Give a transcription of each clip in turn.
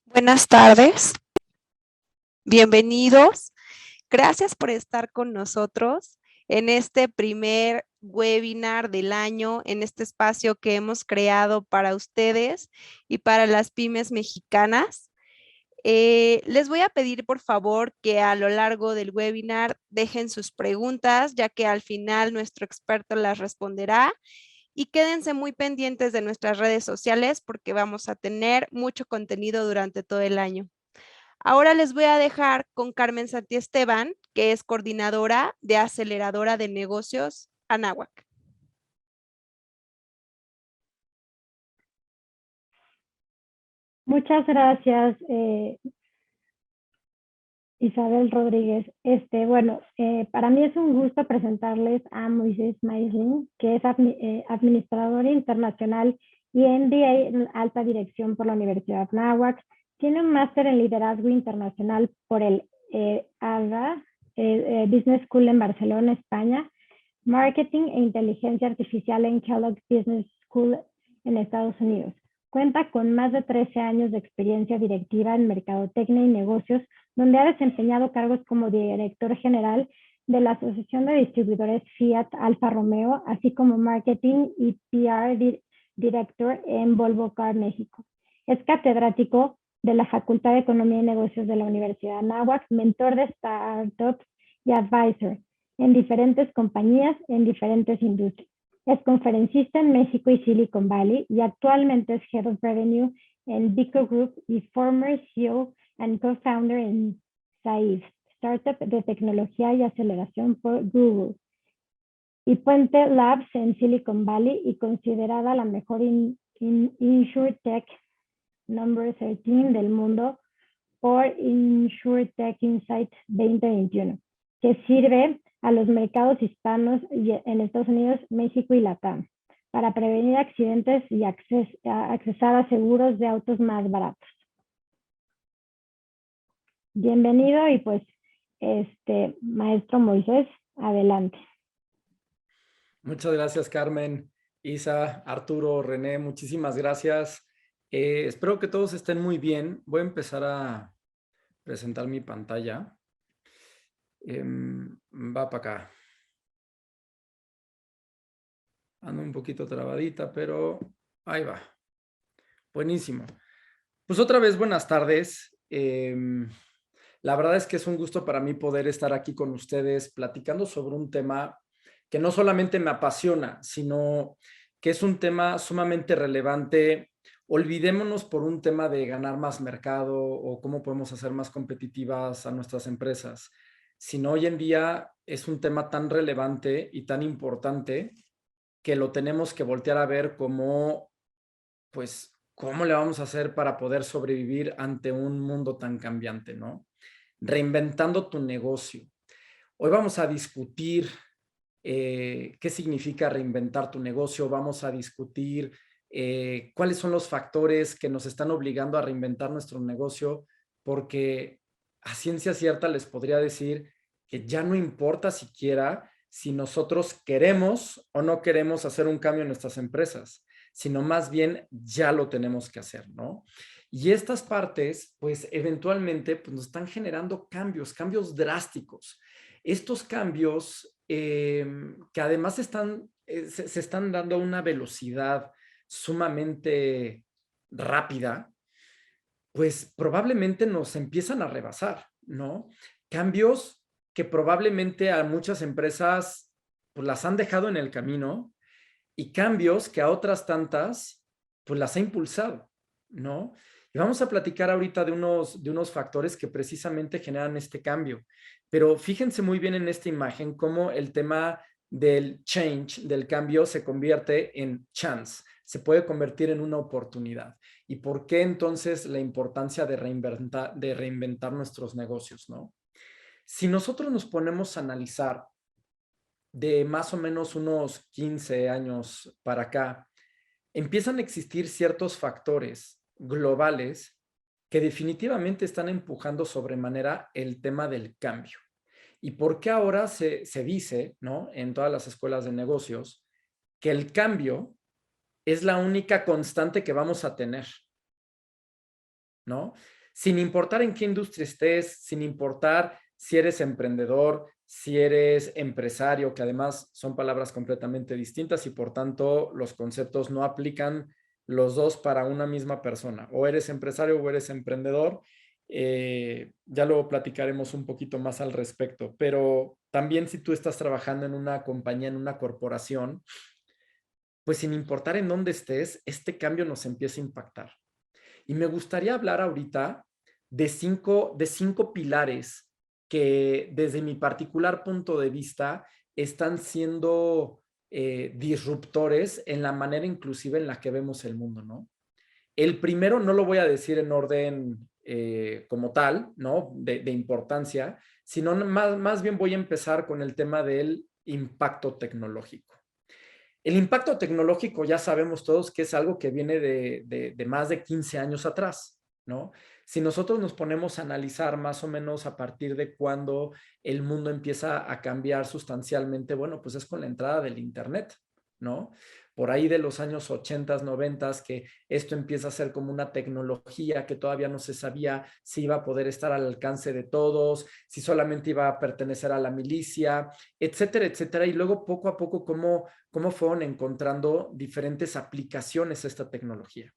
Buenas tardes, bienvenidos. Gracias por estar con nosotros en este primer webinar del año, en este espacio que hemos creado para ustedes y para las pymes mexicanas. Les voy a pedir por favor que a lo largo del webinar dejen sus preguntas, ya que al final nuestro experto las responderá. Y quédense muy pendientes de nuestras redes sociales porque vamos a tener mucho contenido durante todo el año. Ahora les voy a dejar con Carmen Santiesteban, que es coordinadora de Aceleradora de Negocios Anáhuac. Muchas gracias, Isabel Rodríguez. Para mí es un gusto presentarles a Moisés Maislin, que es administrador internacional y MBA en alta dirección por la Universidad Anáhuac. Tiene un máster en liderazgo internacional por el ALA, Business School en Barcelona, España, marketing e inteligencia artificial en Kellogg Business School en Estados Unidos. Cuenta con más de 13 años de experiencia directiva en mercadotecnia y negocios, donde ha desempeñado cargos como director general de la Asociación de Distribuidores Fiat Alfa Romeo, así como marketing y PR director en Volvo Car México. Es catedrático de la Facultad de Economía y Negocios de la Universidad Anáhuac, mentor de startups y advisor en diferentes compañías en diferentes industrias. Es conferencista en México y Silicon Valley y actualmente es Head of Revenue en Vico Group y former CEO and co-founder en Saif, startup de tecnología y aceleración por Google. Y Puente Labs en Silicon Valley y considerada la mejor InsurTech number 13 del mundo por InsurTech Insight 2021, que sirve a los mercados hispanos en Estados Unidos, México y Latam para prevenir accidentes y accesar a seguros de autos más baratos. Bienvenido y pues, maestro Moisés, adelante. Muchas gracias, Carmen, Isa, Arturo, René, muchísimas gracias. Espero que todos estén muy bien. Voy a empezar a presentar mi pantalla. Va para acá. Ando un poquito trabadita, pero ahí va. Buenísimo. Pues otra vez, buenas tardes. La verdad es que es un gusto para mí poder estar aquí con ustedes platicando sobre un tema que no solamente me apasiona, sino que es un tema sumamente relevante. Olvidémonos por un tema de ganar más mercado o cómo podemos hacer más competitivas a nuestras empresas, sino hoy en día es un tema tan relevante y tan importante que lo tenemos que voltear a ver como, pues, ¿cómo le vamos a hacer para poder sobrevivir ante un mundo tan cambiante, ¿no? Reinventando tu negocio. Hoy vamos a discutir qué significa reinventar tu negocio. Vamos a discutir cuáles son los factores que nos están obligando a reinventar nuestro negocio, porque a ciencia cierta les podría decir que ya no importa siquiera si nosotros queremos o no queremos hacer un cambio en nuestras empresas, sino más bien ya lo tenemos que hacer, ¿no? Y estas partes, pues eventualmente pues, nos están generando cambios drásticos. Estos cambios que además se están dando a una velocidad sumamente rápida, pues probablemente nos empiezan a rebasar, ¿no? Cambios que probablemente a muchas empresas pues, las han dejado en el camino y cambios que a otras tantas pues las ha impulsado, ¿no? Y vamos a platicar ahorita de unos factores que precisamente generan este cambio. Pero fíjense muy bien en esta imagen cómo el tema del change, del cambio, se convierte en chance, se puede convertir en una oportunidad. ¿Y por qué entonces la importancia de reinventar nuestros negocios, ¿no? Si nosotros nos ponemos a analizar de más o menos unos 15 años para acá, empiezan a existir ciertos factores globales que definitivamente están empujando sobremanera el tema del cambio. ¿Y por qué ahora se dice, ¿no?, en todas las escuelas de negocios, que el cambio es la única constante que vamos a tener, ¿no? sin importar en qué industria estés, sin importar si eres emprendedor, si eres empresario, que además son palabras completamente distintas y por tanto los conceptos no aplican los dos para una misma persona. O eres empresario o eres emprendedor. Ya luego platicaremos un poquito más al respecto, pero también si tú estás trabajando en una compañía, en una corporación, pues sin importar en dónde estés, este cambio nos empieza a impactar. Y me gustaría hablar ahorita de cinco pilares que desde mi particular punto de vista están siendo disruptores en la manera inclusive en la que vemos el mundo, ¿no? El primero no lo voy a decir en orden como tal, ¿no? De importancia, sino más bien voy a empezar con el tema del impacto tecnológico. El impacto tecnológico ya sabemos todos que es algo que viene de más de 15 años atrás, ¿no? Si nosotros nos ponemos a analizar más o menos a partir de cuando el mundo empieza a cambiar sustancialmente, bueno, pues es con la entrada del Internet, ¿no? Por ahí de los años 80, 90, que esto empieza a ser como una tecnología que todavía no se sabía si iba a poder estar al alcance de todos, si solamente iba a pertenecer a la milicia, etcétera, etcétera. Y luego poco a poco cómo fueron encontrando diferentes aplicaciones a esta tecnología.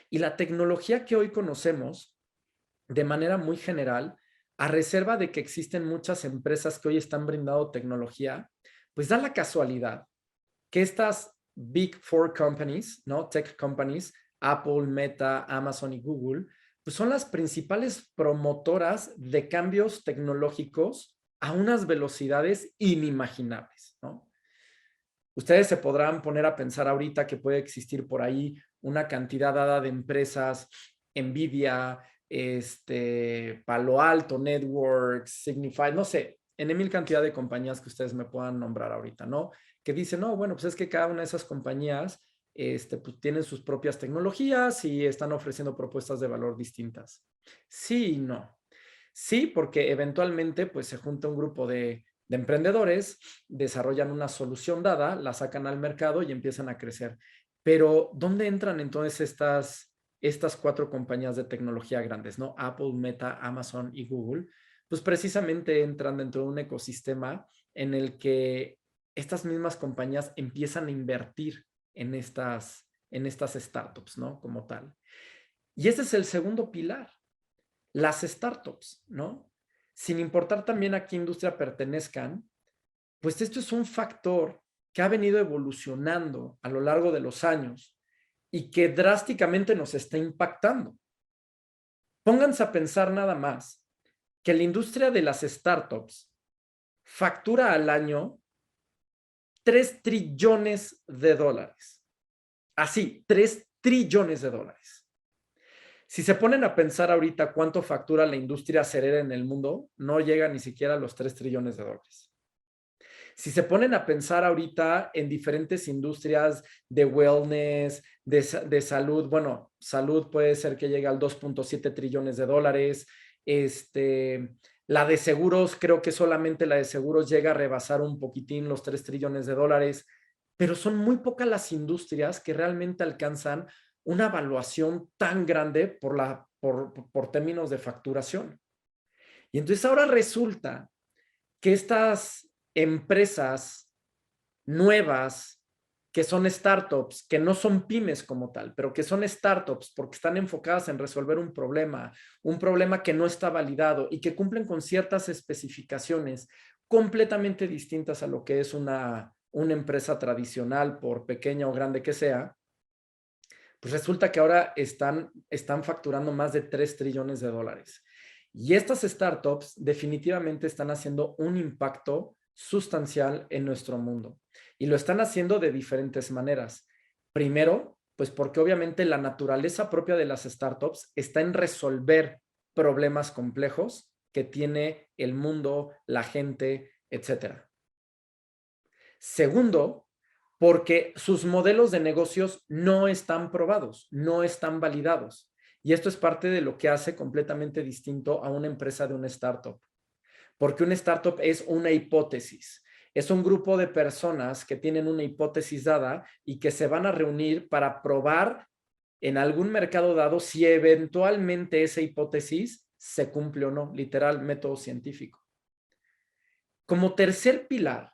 Y la tecnología que hoy conocemos de manera muy general, a reserva de que existen muchas empresas que hoy están brindando tecnología, pues da la casualidad que estas Big Four companies, ¿no? Tech companies, Apple, Meta, Amazon y Google, pues son las principales promotoras de cambios tecnológicos a unas velocidades inimaginables, ¿no? Ustedes se podrán poner a pensar ahorita que puede existir por ahí una cantidad dada de empresas, Nvidia, Palo Alto Networks, Signify, no sé, en mil cantidad de compañías que ustedes me puedan nombrar ahorita, ¿no? Que dicen, no, bueno, pues es que cada una de esas compañías pues tienen sus propias tecnologías y están ofreciendo propuestas de valor distintas. Sí y no. Sí, porque eventualmente pues se junta un grupo de emprendedores, desarrollan una solución dada, la sacan al mercado y empiezan a crecer. Pero, ¿dónde entran entonces estas cuatro compañías de tecnología grandes, ¿no? Apple, Meta, Amazon y Google, pues precisamente entran dentro de un ecosistema en el que estas mismas compañías empiezan a invertir en estas startups, ¿no? Como tal. Y ese es el segundo pilar, las startups, ¿no? Sin importar también a qué industria pertenezcan, pues esto es un factor que ha venido evolucionando a lo largo de los años y que drásticamente nos está impactando. Pónganse a pensar nada más que la industria de las startups factura al año 3 trillones de dólares. Así, 3 trillones de dólares. Si se ponen a pensar ahorita cuánto factura la industria acerera en el mundo, no llega ni siquiera a los 3 trillones de dólares. Si se ponen a pensar ahorita en diferentes industrias de wellness, de salud, bueno, salud puede ser que llegue al 2.7 trillones de dólares. La de seguros, creo que solamente la de seguros llega a rebasar un poquitín los 3 trillones de dólares, pero son muy pocas las industrias que realmente alcanzan una valuación tan grande por términos de facturación. Y entonces ahora resulta que estas empresas nuevas que son startups, que no son pymes como tal, pero que son startups porque están enfocadas en resolver un problema que no está validado y que cumplen con ciertas especificaciones completamente distintas a lo que es una empresa tradicional, por pequeña o grande que sea, pues resulta que ahora están facturando más de 3 trillones de dólares. Y estas startups definitivamente están haciendo un impacto sustancial en nuestro mundo. Y lo están haciendo de diferentes maneras. Primero, pues porque obviamente la naturaleza propia de las startups está en resolver problemas complejos que tiene el mundo, la gente, etcétera. Segundo, porque sus modelos de negocios no están probados, no están validados. Y esto es parte de lo que hace completamente distinto a una empresa de una startup. Porque una startup es una hipótesis. Es un grupo de personas que tienen una hipótesis dada y que se van a reunir para probar en algún mercado dado si eventualmente esa hipótesis se cumple o no, literal, método científico. Como tercer pilar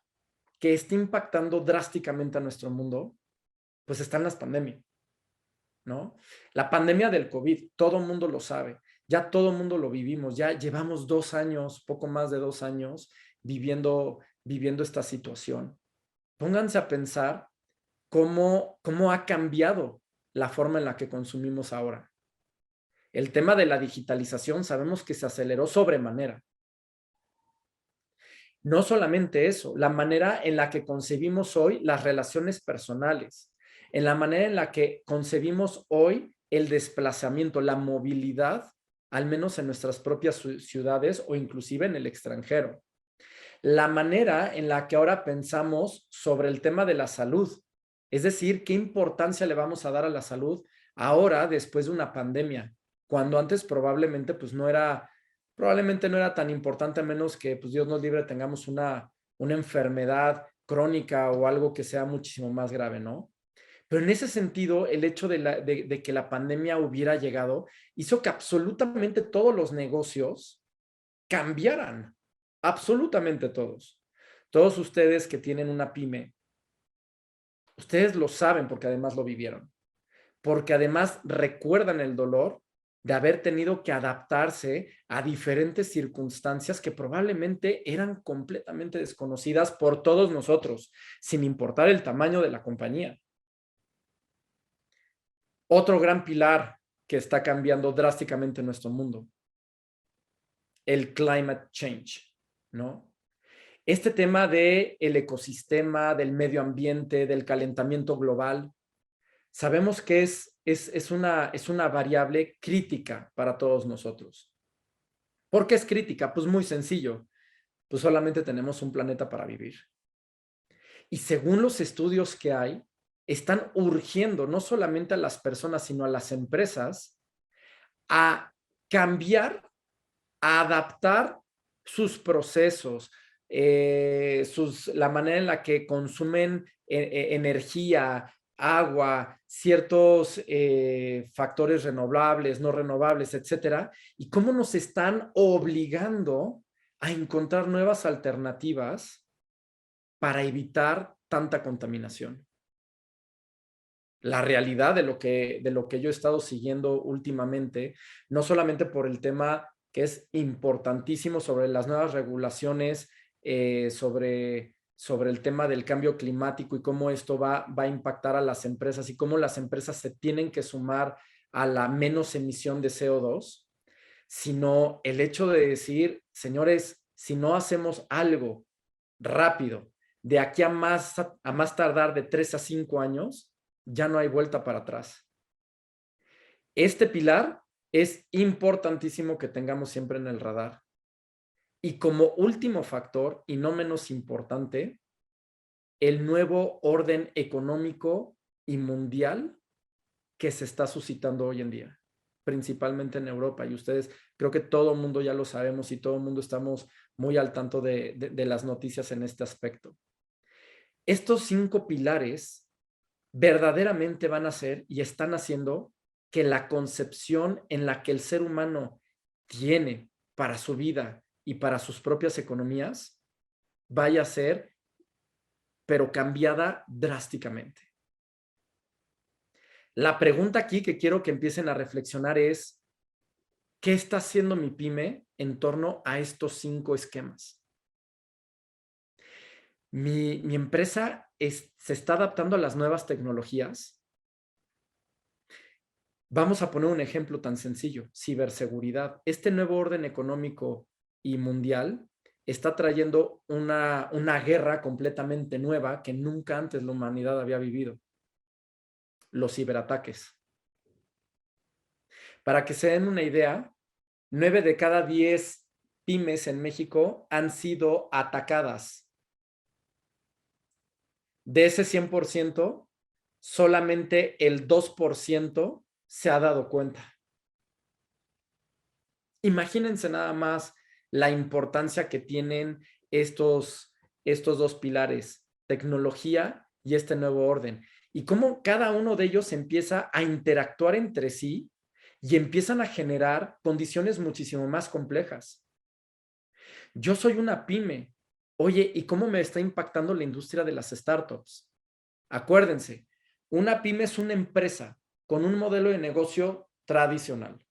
que está impactando drásticamente a nuestro mundo, pues están las pandemias, ¿no? La pandemia del COVID, todo el mundo lo sabe, ya todo el mundo lo vivimos, ya llevamos 2 años, poco más de 2 años, viviendo esta situación. Pónganse a pensar cómo ha cambiado la forma en la que consumimos ahora. El tema de la digitalización sabemos que se aceleró sobremanera. No solamente eso, la manera en la que concebimos hoy las relaciones personales, en la manera en la que concebimos hoy el desplazamiento, la movilidad, al menos en nuestras propias ciudades o inclusive en el extranjero. La manera en la que ahora pensamos sobre el tema de la salud, es decir, qué importancia le vamos a dar a la salud ahora después de una pandemia, cuando antes probablemente pues probablemente no era tan importante, a menos que pues Dios nos libre tengamos una enfermedad crónica o algo que sea muchísimo más grave, ¿no? Pero en ese sentido, el hecho de que la pandemia hubiera llegado hizo que absolutamente todos los negocios cambiaran, absolutamente todos. Todos ustedes que tienen una pyme, ustedes lo saben porque además lo vivieron, porque además recuerdan el dolor de haber tenido que adaptarse a diferentes circunstancias que probablemente eran completamente desconocidas por todos nosotros, sin importar el tamaño de la compañía. Otro gran pilar que está cambiando drásticamente nuestro mundo, el climate change, ¿no? Este tema del ecosistema, del medio ambiente, del calentamiento global, sabemos que es una variable crítica para todos nosotros. ¿Por qué es crítica? Pues muy sencillo, pues solamente tenemos un planeta para vivir. Y según los estudios que hay, están urgiendo no solamente a las personas, sino a las empresas a cambiar, a adaptar sus procesos, la manera en la que consumen energía, agua, ciertos factores renovables, no renovables, etcétera, y cómo nos están obligando a encontrar nuevas alternativas para evitar tanta contaminación. La realidad de lo que yo he estado siguiendo últimamente, no solamente por el tema que es importantísimo sobre las nuevas regulaciones, sobre el tema del cambio climático y cómo esto va a impactar a las empresas y cómo las empresas se tienen que sumar a la menos emisión de CO2, sino el hecho de decir, señores, si no hacemos algo rápido, de aquí a más tardar de 3 a 5 años, ya no hay vuelta para atrás. Este pilar es importantísimo que tengamos siempre en el radar. Y como último factor, y no menos importante, el nuevo orden económico y mundial que se está suscitando hoy en día, principalmente en Europa. Y ustedes, creo que todo el mundo ya lo sabemos y todo el mundo estamos muy al tanto de las noticias en este aspecto. Estos 5 pilares verdaderamente van a hacer y están haciendo que la concepción en la que el ser humano tiene para su vida y para sus propias economías vaya a ser, pero cambiada drásticamente. La pregunta aquí que quiero que empiecen a reflexionar es, ¿qué está haciendo mi pyme en torno a estos 5 esquemas? Mi empresa se está adaptando a las nuevas tecnologías. Vamos a poner un ejemplo tan sencillo, ciberseguridad. Este nuevo orden económico y mundial está trayendo una guerra completamente nueva que nunca antes la humanidad había vivido. Los ciberataques. Para que se den una idea, 9 de cada 10 pymes en México han sido atacadas. De ese 100%, solamente el 2% se ha dado cuenta. Imagínense nada más la importancia que tienen estos 2 pilares, tecnología y este nuevo orden. y cómo cada uno de ellos empieza a interactuar entre sí y empiezan a generar condiciones muchísimo más complejas. Yo soy una pyme. Oye, ¿y cómo me está impactando la industria de las startups? Acuérdense, una pyme es una empresa con un modelo de negocio tradicional,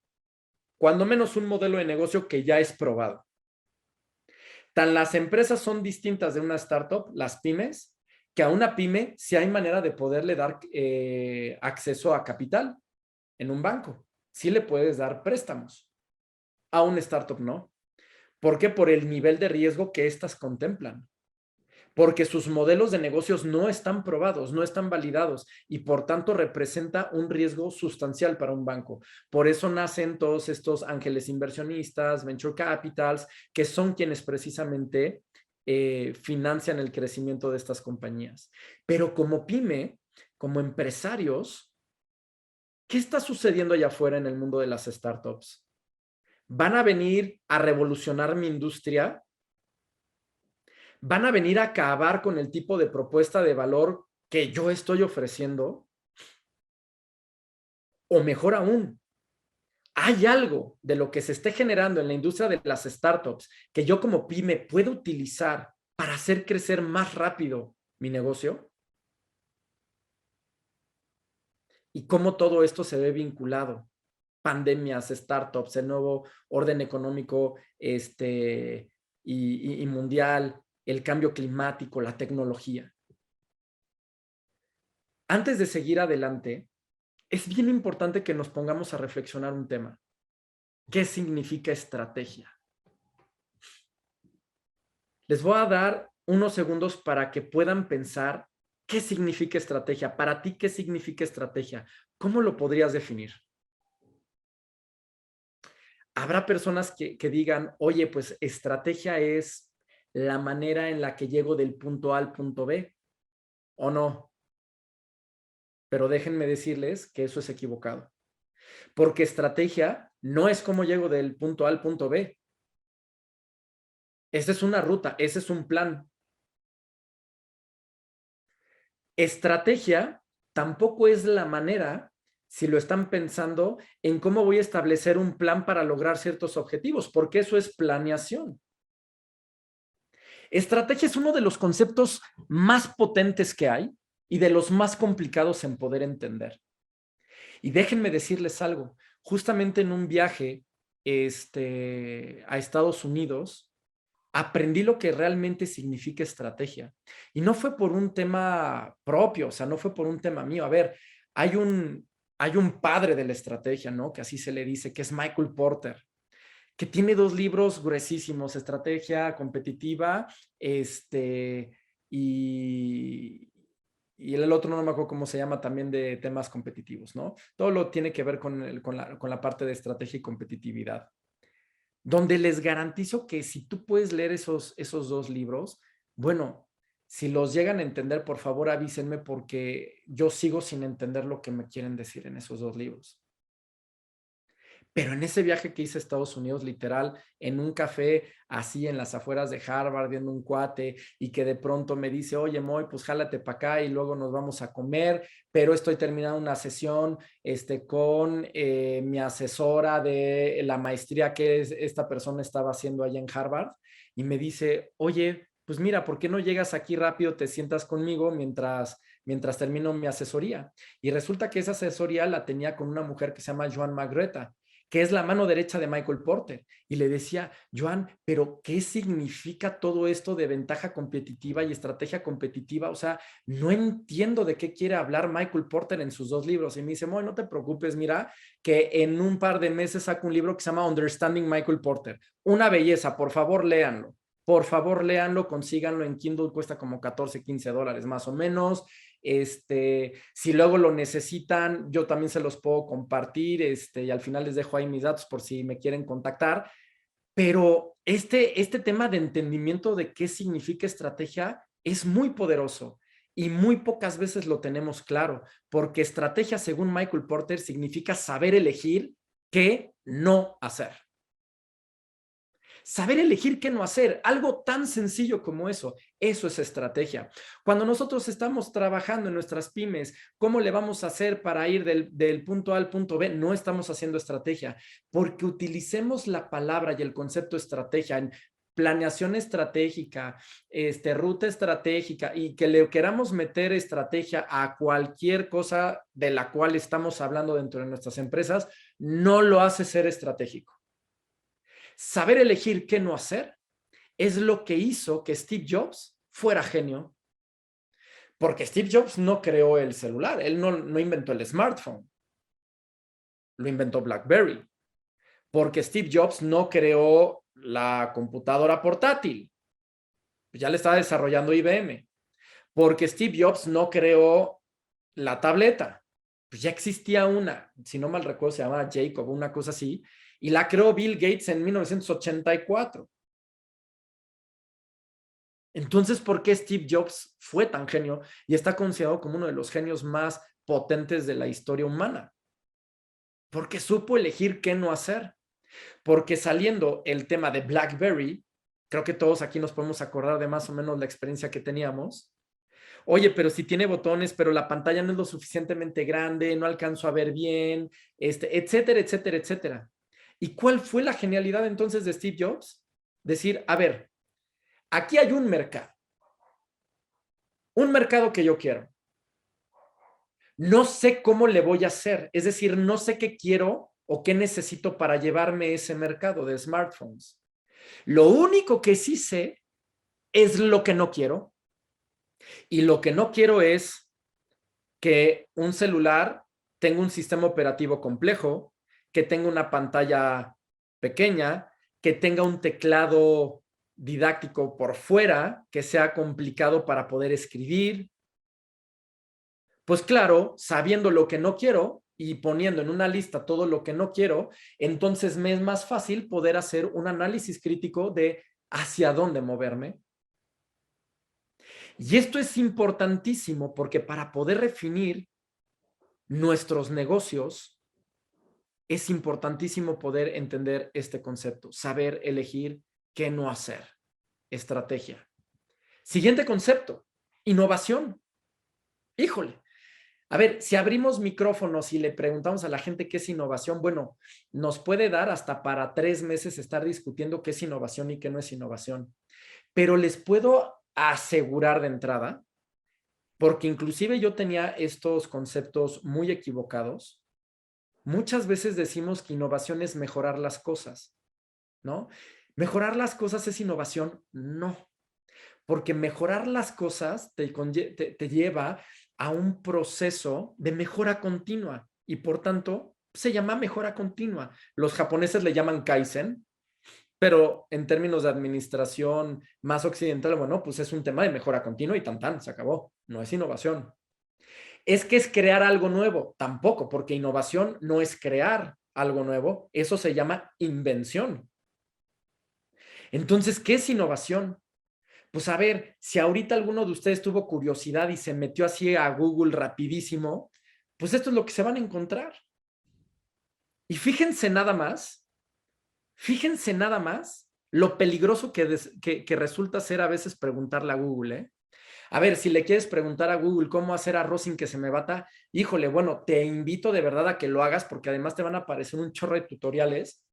cuando menos un modelo de negocio que ya es probado. Tan las empresas son distintas de una startup, las pymes, que a una pyme sí hay manera de poderle dar acceso a capital en un banco. Sí le puedes dar préstamos. A un startup no. ¿Por qué? Por el nivel de riesgo que éstas contemplan. Porque sus modelos de negocios no están probados, no están validados y por tanto representa un riesgo sustancial para un banco. Por eso nacen todos estos ángeles inversionistas, venture capitals, que son quienes precisamente financian el crecimiento de estas compañías. Pero como pyme, como empresarios, ¿qué está sucediendo allá afuera en el mundo de las startups? ¿Van a venir a revolucionar mi industria? ¿Van a venir a acabar con el tipo de propuesta de valor que yo estoy ofreciendo? O mejor aún, ¿hay algo de lo que se esté generando en la industria de las startups que yo como pyme puedo utilizar para hacer crecer más rápido mi negocio? ¿Y cómo todo esto se ve vinculado? Pandemias, startups, el nuevo orden económico y mundial, el cambio climático, la tecnología. Antes de seguir adelante, es bien importante que nos pongamos a reflexionar un tema. ¿Qué significa estrategia? Les voy a dar unos segundos para que puedan pensar qué significa estrategia. Para ti, ¿qué significa estrategia? ¿Cómo lo podrías definir? Habrá personas que digan, oye, pues estrategia es la manera en la que llego del punto A al punto B, o no. Pero déjenme decirles que eso es equivocado. Porque estrategia no es cómo llego del punto A al punto B. Esa es una ruta, ese es un plan. Estrategia tampoco es la manera, si lo están pensando, en cómo voy a establecer un plan para lograr ciertos objetivos, porque eso es planeación. Estrategia es uno de los conceptos más potentes que hay y de los más complicados en poder entender. Y déjenme decirles algo, justamente en un viaje a Estados Unidos, aprendí lo que realmente significa estrategia. Y no fue por un tema propio, o sea, no fue por un tema mío. A ver, hay un padre de la estrategia, ¿no? Que así se le dice, que es Michael Porter, que tiene 2 libros gruesísimos, Estrategia Competitiva, y, y el otro no me acuerdo cómo se llama, también de temas competitivos, ¿no? Todo lo tiene que ver con la parte de estrategia y competitividad, donde les garantizo que si tú puedes leer esos 2 libros, bueno, si los llegan a entender, por favor avísenme porque yo sigo sin entender lo que me quieren decir en esos 2 libros. Pero en ese viaje que hice a Estados Unidos, literal, en un café así en las afueras de Harvard, viendo un cuate y que de pronto me dice, oye, Moy, pues jálate para acá y luego nos vamos a comer, pero estoy terminando una sesión con mi asesora de la maestría que esta persona estaba haciendo allá en Harvard y me dice, oye, pues mira, ¿por qué no llegas aquí rápido, te sientas conmigo mientras termino mi asesoría? Y resulta que esa asesoría la tenía con una mujer que se llama Joan Magreta, que es la mano derecha de Michael Porter. Y le decía, Joan, pero ¿qué significa todo esto de ventaja competitiva y estrategia competitiva? O sea, no entiendo de qué quiere hablar Michael Porter en sus 2 libros. Y me dice, Moy, no te preocupes, mira, que en un par de meses saco un libro que se llama Understanding Michael Porter. Una belleza, por favor, léanlo. Por favor, léanlo, consíganlo en Kindle, cuesta como $14, $15 más o menos. Si luego lo necesitan, yo también se los puedo compartir, y al final les dejo ahí mis datos por si me quieren contactar. Pero este tema de entendimiento de qué significa estrategia es muy poderoso y muy pocas veces lo tenemos claro, porque estrategia, según Michael Porter, significa saber elegir qué no hacer. Saber elegir qué no hacer, algo tan sencillo como eso es estrategia. Cuando nosotros estamos trabajando en nuestras pymes, ¿cómo le vamos a hacer para ir del punto A al punto B? No estamos haciendo estrategia, porque utilicemos la palabra y el concepto estrategia en planeación estratégica, ruta estratégica, y que le queramos meter estrategia a cualquier cosa de la cual estamos hablando dentro de nuestras empresas, no lo hace ser estratégico. Saber elegir qué no hacer es lo que hizo que Steve Jobs fuera genio. Porque Steve Jobs no creó el celular, él no inventó el smartphone, lo inventó BlackBerry. Porque Steve Jobs no creó la computadora portátil, ya le estaba desarrollando IBM. Porque Steve Jobs no creó la tableta, pues ya existía una, si no mal recuerdo se llamaba Jacob, una cosa así, y la creó Bill Gates en 1984. Entonces, ¿por qué Steve Jobs fue tan genio y está considerado como uno de los genios más potentes de la historia humana? Porque supo elegir qué no hacer. Porque saliendo el tema de BlackBerry, creo que todos aquí nos podemos acordar de más o menos la experiencia que teníamos. Oye, pero si tiene botones, pero la pantalla no es lo suficientemente grande, no alcanzo a ver bien, etcétera, etcétera, etcétera. ¿Y cuál fue la genialidad entonces de Steve Jobs? Decir, a ver, aquí hay un mercado que yo quiero. No sé cómo le voy a hacer, es decir, no sé qué quiero o qué necesito para llevarme ese mercado de smartphones. Lo único que sí sé es lo que no quiero, y lo que no quiero es que un celular tenga un sistema operativo complejo, que tenga una pantalla pequeña, que tenga un teclado didáctico por fuera, que sea complicado para poder escribir. Pues claro, sabiendo lo que no quiero y poniendo en una lista todo lo que no quiero, entonces me es más fácil poder hacer un análisis crítico de hacia dónde moverme. Y esto es importantísimo porque para poder definir nuestros negocios, es importantísimo poder entender este concepto, saber elegir qué no hacer. Estrategia. Siguiente concepto, innovación. Híjole. A ver, si abrimos micrófonos y le preguntamos a la gente qué es innovación, bueno, nos puede dar hasta para 3 meses estar discutiendo qué es innovación y qué no es innovación. Pero les puedo asegurar de entrada, porque inclusive yo tenía estos conceptos muy equivocados. Muchas veces decimos que innovación es mejorar las cosas, ¿no? ¿Mejorar las cosas es innovación? No, porque mejorar las cosas te lleva a un proceso de mejora continua y por tanto se llama mejora continua. Los japoneses le llaman Kaizen, pero en términos de administración más occidental, bueno, pues es un tema de mejora continua y tan, se acabó. No es innovación. ¿Es que es crear algo nuevo? Tampoco, porque innovación no es crear algo nuevo, eso se llama invención. Entonces, ¿qué es innovación? Pues a ver, si ahorita alguno de ustedes tuvo curiosidad y se metió así a Google rapidísimo, pues esto es lo que se van a encontrar. Y fíjense nada más lo peligroso que resulta ser a veces preguntarle a Google, ¿eh? A ver, si le quieres preguntar a Google cómo hacer arroz sin que se me bata, híjole, bueno, te invito de verdad a que lo hagas porque además te van a aparecer un chorro de tutoriales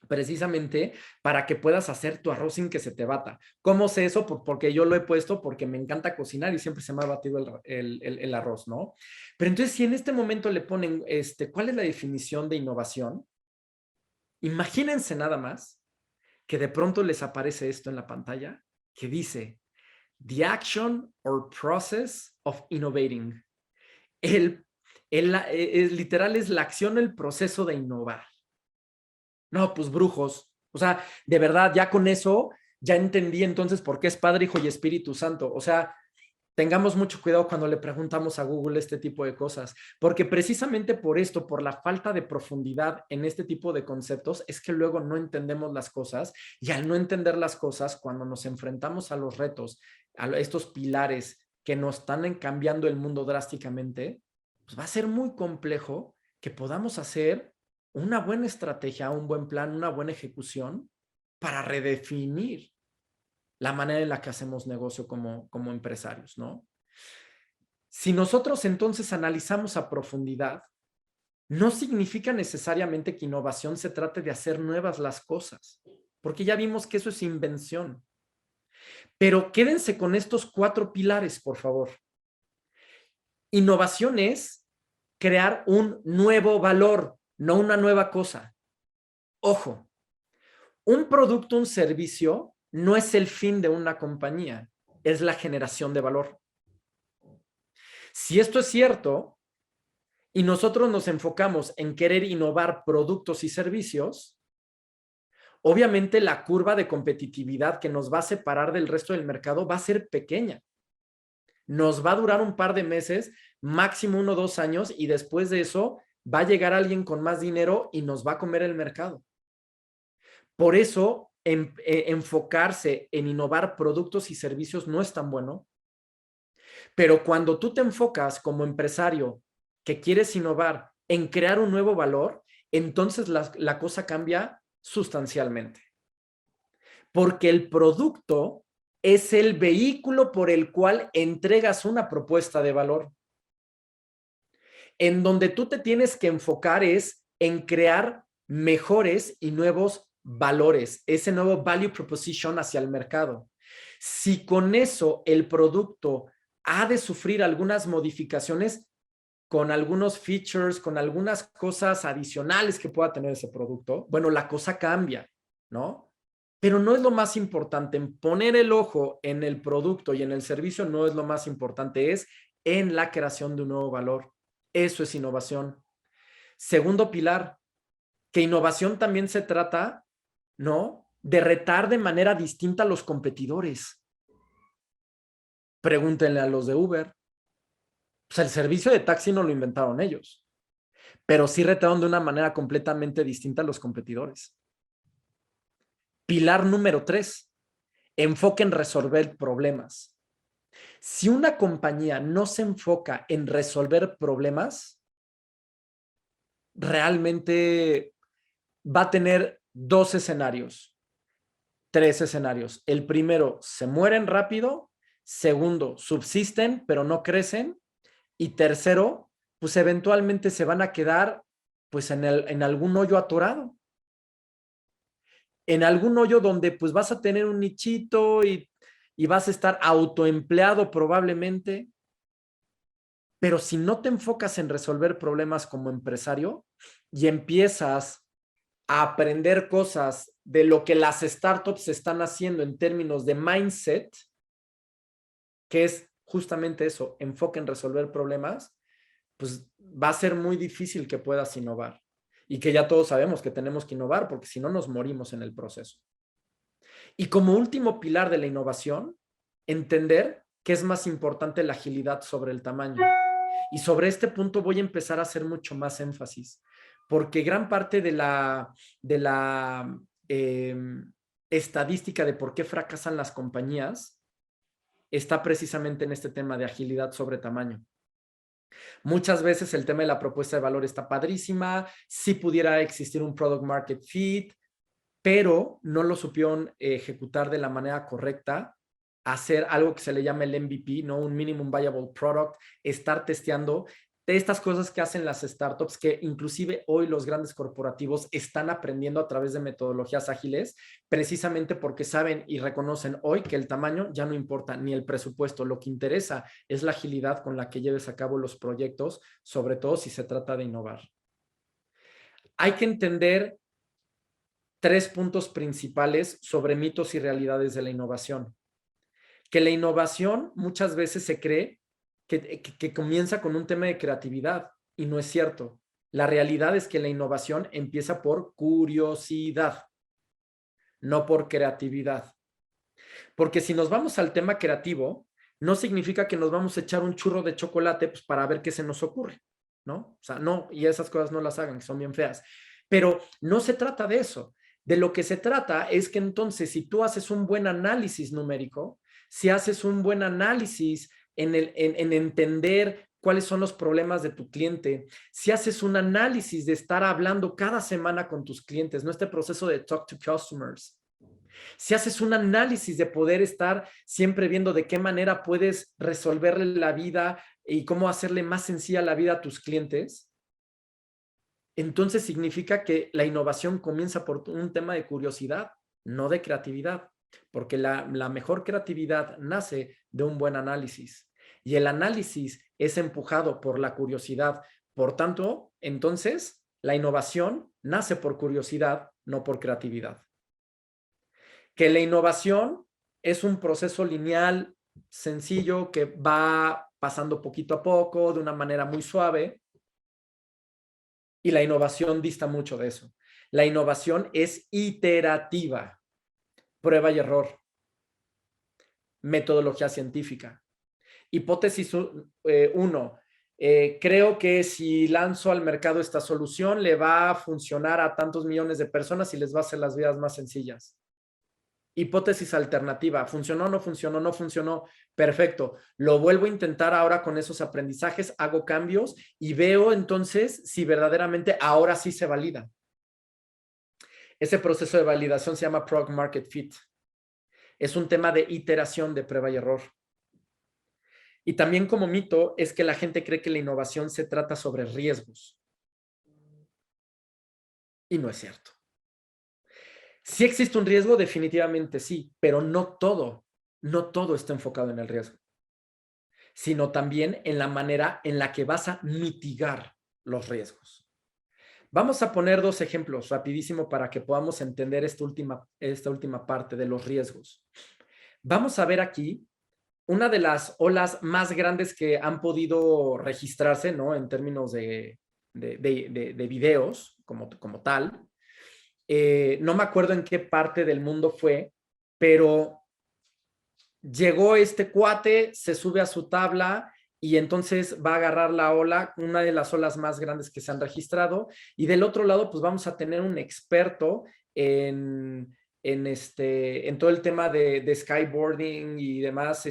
precisamente para que puedas hacer tu arroz sin que se te bata. ¿Cómo sé eso? Porque yo lo he puesto porque me encanta cocinar y siempre se me ha batido el arroz, ¿no? Pero entonces, si en este momento le ponen, ¿cuál es la definición de innovación? Imagínense nada más que de pronto les aparece esto en la pantalla que dice, the action or process of innovating. Literal es la acción, el proceso de innovar. No, pues brujos. O sea, de verdad, ya con eso, ya entendí entonces por qué es Padre, Hijo y Espíritu Santo. O sea, tengamos mucho cuidado cuando le preguntamos a Google este tipo de cosas, porque precisamente por esto, por la falta de profundidad en este tipo de conceptos, es que luego no entendemos las cosas y al no entender las cosas, cuando nos enfrentamos a los retos, a estos pilares que nos están cambiando el mundo drásticamente, pues va a ser muy complejo que podamos hacer una buena estrategia, un buen plan, una buena ejecución para redefinir la manera en la que hacemos negocio como empresarios, ¿no? Si nosotros entonces analizamos a profundidad, no significa necesariamente que innovación se trate de hacer nuevas las cosas, porque ya vimos que eso es invención. Pero quédense con estos 4 pilares, por favor. Innovación es crear un nuevo valor, no una nueva cosa. Ojo, un producto, un servicio, no es el fin de una compañía, es la generación de valor. Si esto es cierto y nosotros nos enfocamos en querer innovar productos y servicios, obviamente la curva de competitividad que nos va a separar del resto del mercado va a ser pequeña. Nos va a durar un par de meses, máximo 1 o 2 años, y después de eso va a llegar alguien con más dinero y nos va a comer el mercado. Por eso, enfocarse en innovar productos y servicios no es tan bueno. Pero cuando tú te enfocas como empresario que quieres innovar en crear un nuevo valor, entonces la cosa cambia sustancialmente. Porque el producto es el vehículo por el cual entregas una propuesta de valor. En donde tú te tienes que enfocar es en crear mejores y nuevos valores, ese nuevo value proposition hacia el mercado. Si con eso el producto ha de sufrir algunas modificaciones con algunos features, con algunas cosas adicionales que pueda tener ese producto, bueno, la cosa cambia, ¿no? Pero no es lo más importante. Poner el ojo en el producto y en el servicio no es lo más importante, es en la creación de un nuevo valor. Eso es innovación. Segundo pilar, que innovación también se trata, ¿no?, de retar de manera distinta a los competidores. Pregúntenle a los de Uber. Pues el servicio de taxi no lo inventaron ellos, pero sí retaron de una manera completamente distinta a los competidores. Pilar número 3, enfoque en resolver problemas. Si una compañía no se enfoca en resolver problemas, realmente va a tener 2 escenarios, 3 escenarios. El primero, se mueren rápido. Segundo, subsisten, pero no crecen. Y tercero, pues eventualmente se van a quedar pues en algún hoyo atorado. En algún hoyo donde pues vas a tener un nichito y vas a estar autoempleado probablemente. Pero si no te enfocas en resolver problemas como empresario y empiezas a aprender cosas de lo que las startups están haciendo en términos de mindset, que es justamente eso, enfoque en resolver problemas, pues va a ser muy difícil que puedas innovar. Y que ya todos sabemos que tenemos que innovar porque si no nos morimos en el proceso. Y como último pilar de la innovación, entender que es más importante la agilidad sobre el tamaño. Y sobre este punto voy a empezar a hacer mucho más énfasis, porque gran parte de la estadística de por qué fracasan las compañías está precisamente en este tema de agilidad sobre tamaño. Muchas veces el tema de la propuesta de valor está padrísima, si pudiera existir un product market fit, pero no lo supieron ejecutar de la manera correcta, hacer algo que se le llama el MVP, ¿no? Un Minimum Viable Product, estar testeando de estas cosas que hacen las startups, que inclusive hoy los grandes corporativos están aprendiendo a través de metodologías ágiles, precisamente porque saben y reconocen hoy que el tamaño ya no importa, ni el presupuesto. Lo que interesa es la agilidad con la que lleves a cabo los proyectos, sobre todo si se trata de innovar. Hay que entender 3 puntos principales sobre mitos y realidades de la innovación. Que la innovación muchas veces se cree que comienza con un tema de creatividad y no es cierto. La realidad es que la innovación empieza por curiosidad, no por creatividad. Porque si nos vamos al tema creativo, no significa que nos vamos a echar un churro de chocolate pues, para ver qué se nos ocurre, ¿no? O sea, no, y esas cosas no las hagan, que son bien feas. Pero no se trata de eso. De lo que se trata es que entonces si tú haces un buen análisis numérico, si haces un buen análisis en entender cuáles son los problemas de tu cliente, si haces un análisis de estar hablando cada semana con tus clientes, no este proceso de talk to customers, Si haces un análisis de poder estar siempre viendo de qué manera puedes resolverle la vida y cómo hacerle más sencilla la vida a tus clientes, entonces significa que la innovación comienza por un tema de curiosidad, no de creatividad, porque la mejor creatividad nace de un buen análisis y el análisis es empujado por la curiosidad. Por tanto, entonces, la innovación nace por curiosidad, no por creatividad. Que la innovación es un proceso lineal, sencillo, que va pasando poquito a poco, de una manera muy suave, y la innovación dista mucho de eso. La innovación es iterativa, prueba y error, metodología científica. Hipótesis 1. Creo que si lanzo al mercado esta solución, le va a funcionar a tantos millones de personas y les va a hacer las vidas más sencillas. Hipótesis alternativa, ¿funcionó, no funcionó, no funcionó? Perfecto, lo vuelvo a intentar ahora con esos aprendizajes, hago cambios y veo entonces si verdaderamente ahora sí se valida. Ese proceso de validación se llama Product Market Fit. Es un tema de iteración, de prueba y error. Y también como mito es que la gente cree que la innovación se trata sobre riesgos. Y no es cierto. ¿Sí existe un riesgo? Definitivamente sí, pero no todo está enfocado en el riesgo, sino también en la manera en la que vas a mitigar los riesgos. Vamos a poner 2 ejemplos rapidísimo para que podamos entender esta última parte de los riesgos. Vamos a ver aquí una de las olas más grandes que han podido registrarse, ¿no? En términos de videos como tal. No me acuerdo en qué parte del mundo fue, pero llegó este cuate, se sube a su tabla y entonces va a agarrar la ola, una de las olas más grandes que se han registrado, y del otro lado pues vamos a tener un experto en todo el tema de skyboarding y demás,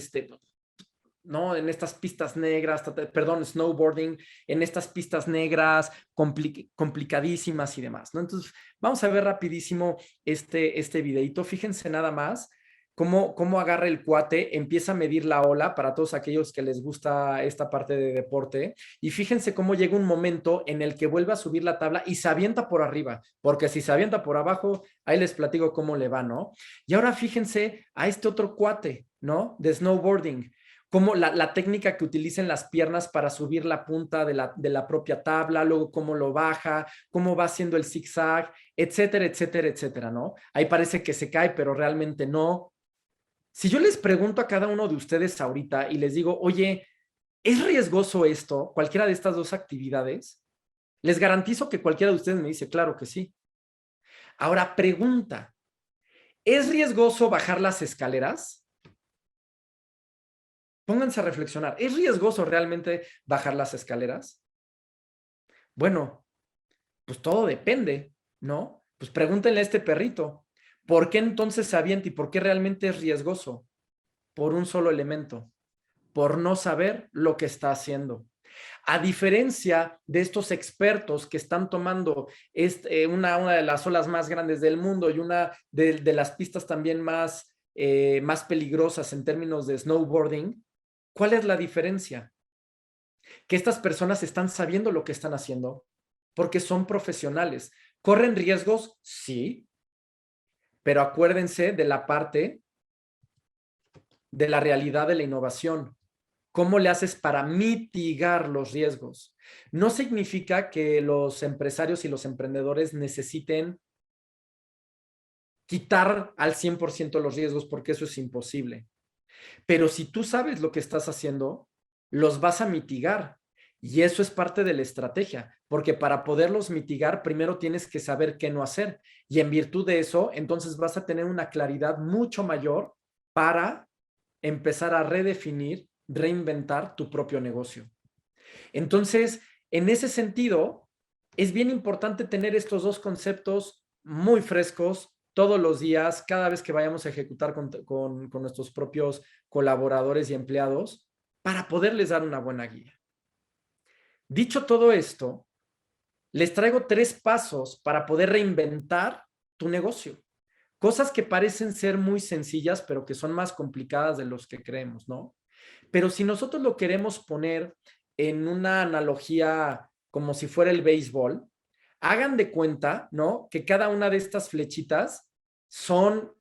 ¿no? En estas pistas negras, perdón, snowboarding, en estas pistas negras complicadísimas y demás, ¿no? Entonces, vamos a ver rapidísimo este videito. Fíjense nada más cómo agarra el cuate, empieza a medir la ola para todos aquellos que les gusta esta parte de deporte. Y fíjense cómo llega un momento en el que vuelve a subir la tabla y se avienta por arriba, porque si se avienta por abajo, ahí les platico cómo le va, ¿no? Y ahora fíjense a este otro cuate, ¿no? De snowboarding. Cómo la técnica que utilicen las piernas para subir la punta de la propia tabla, luego cómo lo baja, cómo va haciendo el zigzag, etcétera, etcétera, etcétera, ¿no? Ahí parece que se cae, pero realmente no. Si yo les pregunto a cada uno de ustedes ahorita y les digo, oye, ¿es riesgoso esto, cualquiera de estas 2 actividades? Les garantizo que cualquiera de ustedes me dice, claro que sí. Ahora, pregunta, ¿es riesgoso bajar las escaleras? Pónganse a reflexionar. ¿Es riesgoso realmente bajar las escaleras? Bueno, pues todo depende, ¿no? Pues pregúntenle a este perrito, ¿por qué entonces se avienta y por qué realmente es riesgoso? Por un solo elemento, por no saber lo que está haciendo. A diferencia de estos expertos que están tomando una de las olas más grandes del mundo y una de las pistas también más peligrosas en términos de snowboarding, ¿cuál es la diferencia? Que estas personas están sabiendo lo que están haciendo porque son profesionales. ¿Corren riesgos? Sí, pero acuérdense de la parte de la realidad de la innovación. ¿Cómo le haces para mitigar los riesgos? No significa que los empresarios y los emprendedores necesiten quitar al 100% los riesgos porque eso es imposible. Pero si tú sabes lo que estás haciendo, los vas a mitigar. Y eso es parte de la estrategia, porque para poderlos mitigar, primero tienes que saber qué no hacer. Y en virtud de eso, entonces vas a tener una claridad mucho mayor para empezar a redefinir, reinventar tu propio negocio. Entonces, en ese sentido, es bien importante tener estos 2 conceptos muy frescos todos los días, cada vez que vayamos a ejecutar con nuestros propios colaboradores y empleados, para poderles dar una buena guía. Dicho todo esto, les traigo 3 pasos para poder reinventar tu negocio. Cosas que parecen ser muy sencillas, pero que son más complicadas de los que creemos, ¿no? Pero si nosotros lo queremos poner en una analogía como si fuera el béisbol, hagan de cuenta, ¿no? Que cada una de estas flechitas son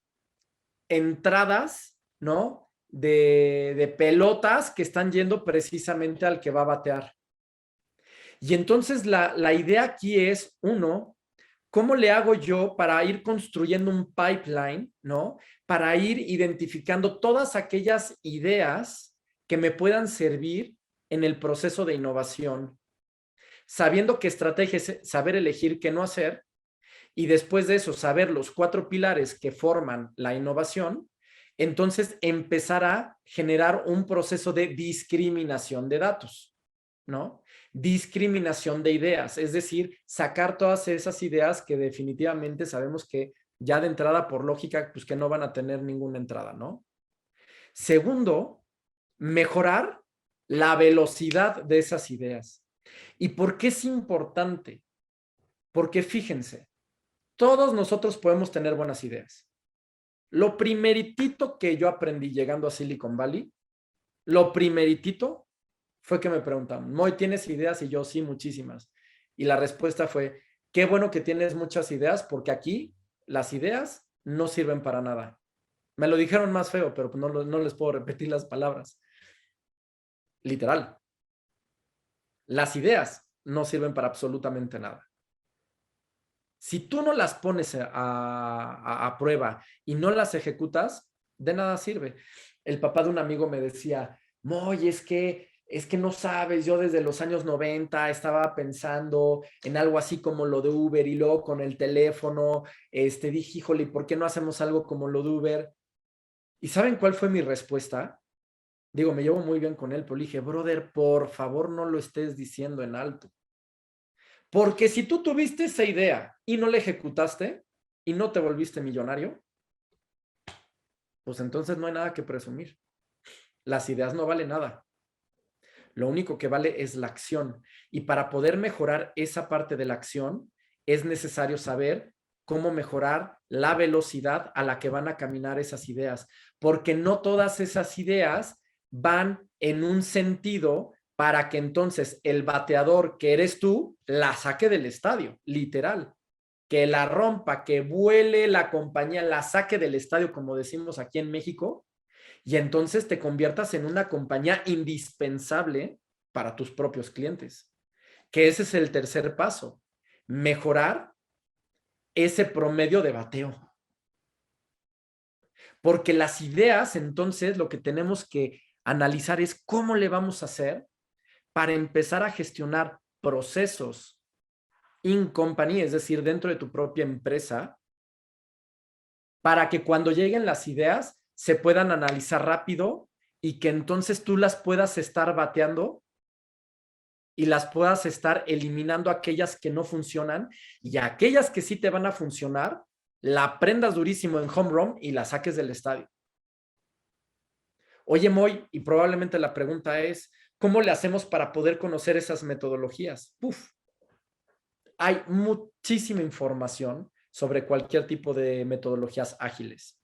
entradas, ¿no? De pelotas que están yendo precisamente al que va a batear. Y entonces la idea aquí es, uno, ¿cómo le hago yo para ir construyendo un pipeline, ¿no? Para ir identificando todas aquellas ideas que me puedan servir en el proceso de innovación, sabiendo qué estrategias, saber elegir qué no hacer, y después de eso saber los 4 pilares que forman la innovación, entonces empezar a generar un proceso de discriminación de datos, ¿no? Discriminación de ideas, es decir, sacar todas esas ideas que definitivamente sabemos que ya de entrada por lógica, pues que no van a tener ninguna entrada, ¿no? Segundo, mejorar la velocidad de esas ideas. ¿Y por qué es importante? Porque fíjense, todos nosotros podemos tener buenas ideas. Lo primeritito que yo aprendí llegando a Silicon Valley, lo primeritito fue que me preguntaban, Moy, ¿tienes ideas? Y yo, sí, muchísimas. Y la respuesta fue, qué bueno que tienes muchas ideas, porque aquí las ideas no sirven para nada. Me lo dijeron más feo, pero no les puedo repetir las palabras. Literal. Las ideas no sirven para absolutamente nada. Si tú no las pones a prueba y no las ejecutas, de nada sirve. El papá de un amigo me decía, Moy, es que no sabes, yo desde los años 90 estaba pensando en algo así como lo de Uber y luego con el teléfono, dije, híjole, ¿por qué no hacemos algo como lo de Uber? ¿Y saben cuál fue mi respuesta? Digo, me llevo muy bien con él, pero le dije, brother, por favor no lo estés diciendo en alto. Porque si tú tuviste esa idea y no la ejecutaste y no te volviste millonario, pues entonces no hay nada que presumir. Las ideas no valen nada. Lo único que vale es la acción. Y para poder mejorar esa parte de la acción, es necesario saber cómo mejorar la velocidad a la que van a caminar esas ideas. Porque no todas esas ideas van en un sentido para que entonces el bateador que eres tú la saque del estadio, literal. Que la rompa, que vuele la compañía, la saque del estadio, como decimos aquí en México, y entonces te conviertas en una compañía indispensable para tus propios clientes. Que ese es el tercer paso, mejorar ese promedio de bateo. Porque las ideas, entonces, lo que tenemos que analizar es cómo le vamos a hacer para empezar a gestionar procesos in company, es decir, dentro de tu propia empresa, para que cuando lleguen las ideas se puedan analizar rápido y que entonces tú las puedas estar bateando y las puedas estar eliminando aquellas que no funcionan y aquellas que sí te van a funcionar, la prendas durísimo en home run y la saques del estadio. Oye, Moy, y probablemente la pregunta es, ¿cómo le hacemos para poder conocer esas metodologías? Uf, hay muchísima información sobre cualquier tipo de metodologías ágiles.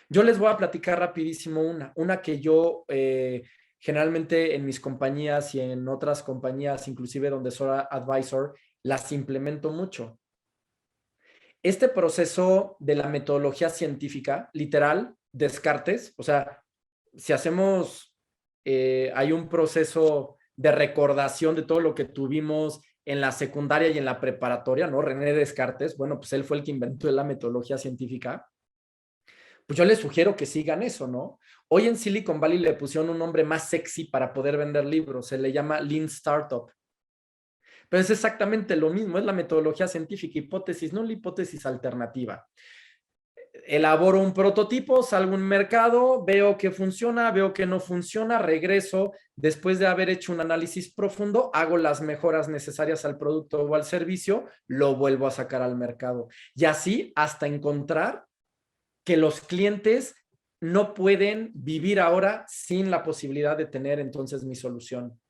Yo les voy a platicar rapidísimo una que yo generalmente en mis compañías y en otras compañías, inclusive donde soy advisor, las implemento mucho. Este proceso de la metodología científica, literal, Descartes, o sea, si hacemos, hay un proceso de recordación de todo lo que tuvimos en la secundaria y en la preparatoria, ¿no? René Descartes, bueno, pues él fue el que inventó la metodología científica. Pues yo les sugiero que sigan eso, ¿no? Hoy en Silicon Valley le pusieron un nombre más sexy para poder vender libros, se le llama Lean Startup. Pero es exactamente lo mismo, es la metodología científica, hipótesis, no la hipótesis alternativa. Elaboro un prototipo, salgo a un mercado, veo que funciona, veo que no funciona, regreso, después de haber hecho un análisis profundo, hago las mejoras necesarias al producto o al servicio, lo vuelvo a sacar al mercado. Y así hasta encontrar que los clientes no pueden vivir ahora sin la posibilidad de tener entonces mi solución.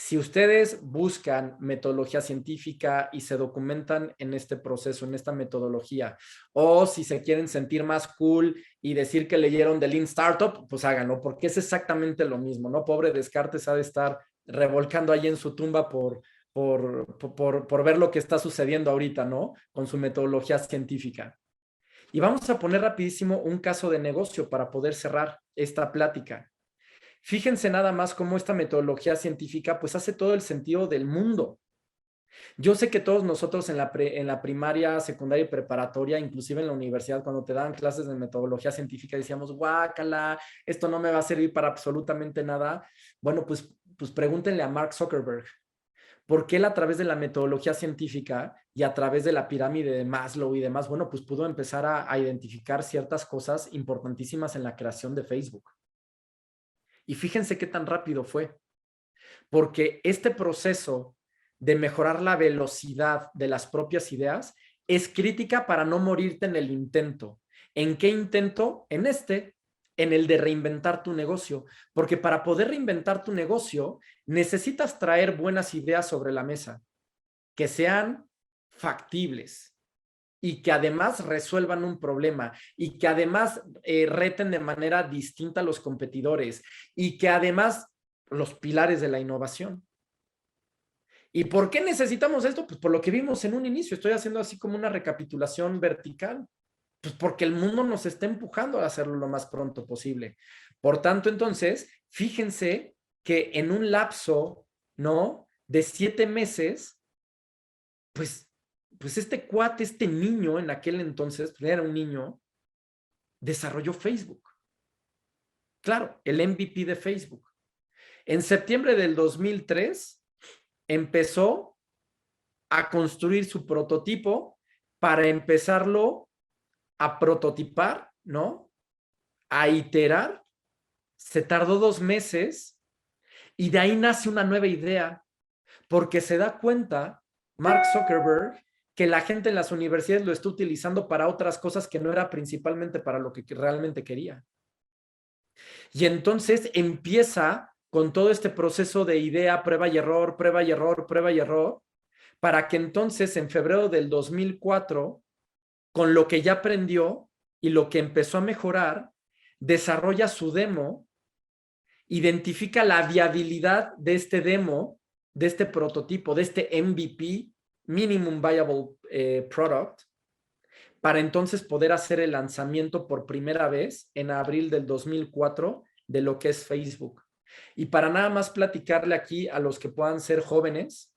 Si ustedes buscan metodología científica y se documentan en este proceso, en esta metodología, o si se quieren sentir más cool y decir que leyeron de Lean Startup, pues háganlo, porque es exactamente lo mismo, ¿no? Pobre Descartes ha de estar revolcando ahí en su tumba por ver lo que está sucediendo ahorita, ¿no? Con su metodología científica. Y vamos a poner rapidísimo un caso de negocio para poder cerrar esta plática. Fíjense nada más cómo esta metodología científica pues hace todo el sentido del mundo. Yo sé que todos nosotros en la primaria, secundaria y preparatoria, inclusive en la universidad, cuando te daban clases de metodología científica, decíamos, guácala, esto no me va a servir para absolutamente nada. Bueno, pues pregúntenle a Mark Zuckerberg. ¿Por qué él a través de la metodología científica y a través de la pirámide de Maslow y demás, bueno, pues pudo empezar a identificar ciertas cosas importantísimas en la creación de Facebook? Y fíjense qué tan rápido fue, porque este proceso de mejorar la velocidad de las propias ideas es crítica para no morirte en el intento. ¿En qué intento? En el de reinventar tu negocio, porque para poder reinventar tu negocio necesitas traer buenas ideas sobre la mesa, que sean factibles y que además resuelvan un problema y que además reten de manera distinta a los competidores y que además los pilares de la innovación. ¿Y por qué necesitamos esto? Pues por lo que vimos en un inicio. Estoy haciendo así como una recapitulación vertical. Pues porque el mundo nos está empujando a hacerlo lo más pronto posible. Por tanto, entonces, fíjense que en un lapso, ¿no? De 7 meses, pues este cuate, este niño en aquel entonces, era un niño, desarrolló Facebook. Claro, el MVP de Facebook. En septiembre del 2003 empezó a construir su prototipo para empezarlo a prototipar, ¿no? A iterar. Se tardó 2 meses y de ahí nace una nueva idea, porque se da cuenta Mark Zuckerberg que la gente en las universidades lo está utilizando para otras cosas que no era principalmente para lo que realmente quería. Y entonces empieza con todo este proceso de idea, prueba y error, prueba y error, prueba y error, para que entonces en febrero del 2004, con lo que ya aprendió y lo que empezó a mejorar, desarrolla su demo, identifica la viabilidad de este demo, de este prototipo, de este MVP, Minimum Viable Product, para entonces poder hacer el lanzamiento por primera vez en abril del 2004 de lo que es Facebook. Y para nada más platicarle aquí a los que puedan ser jóvenes,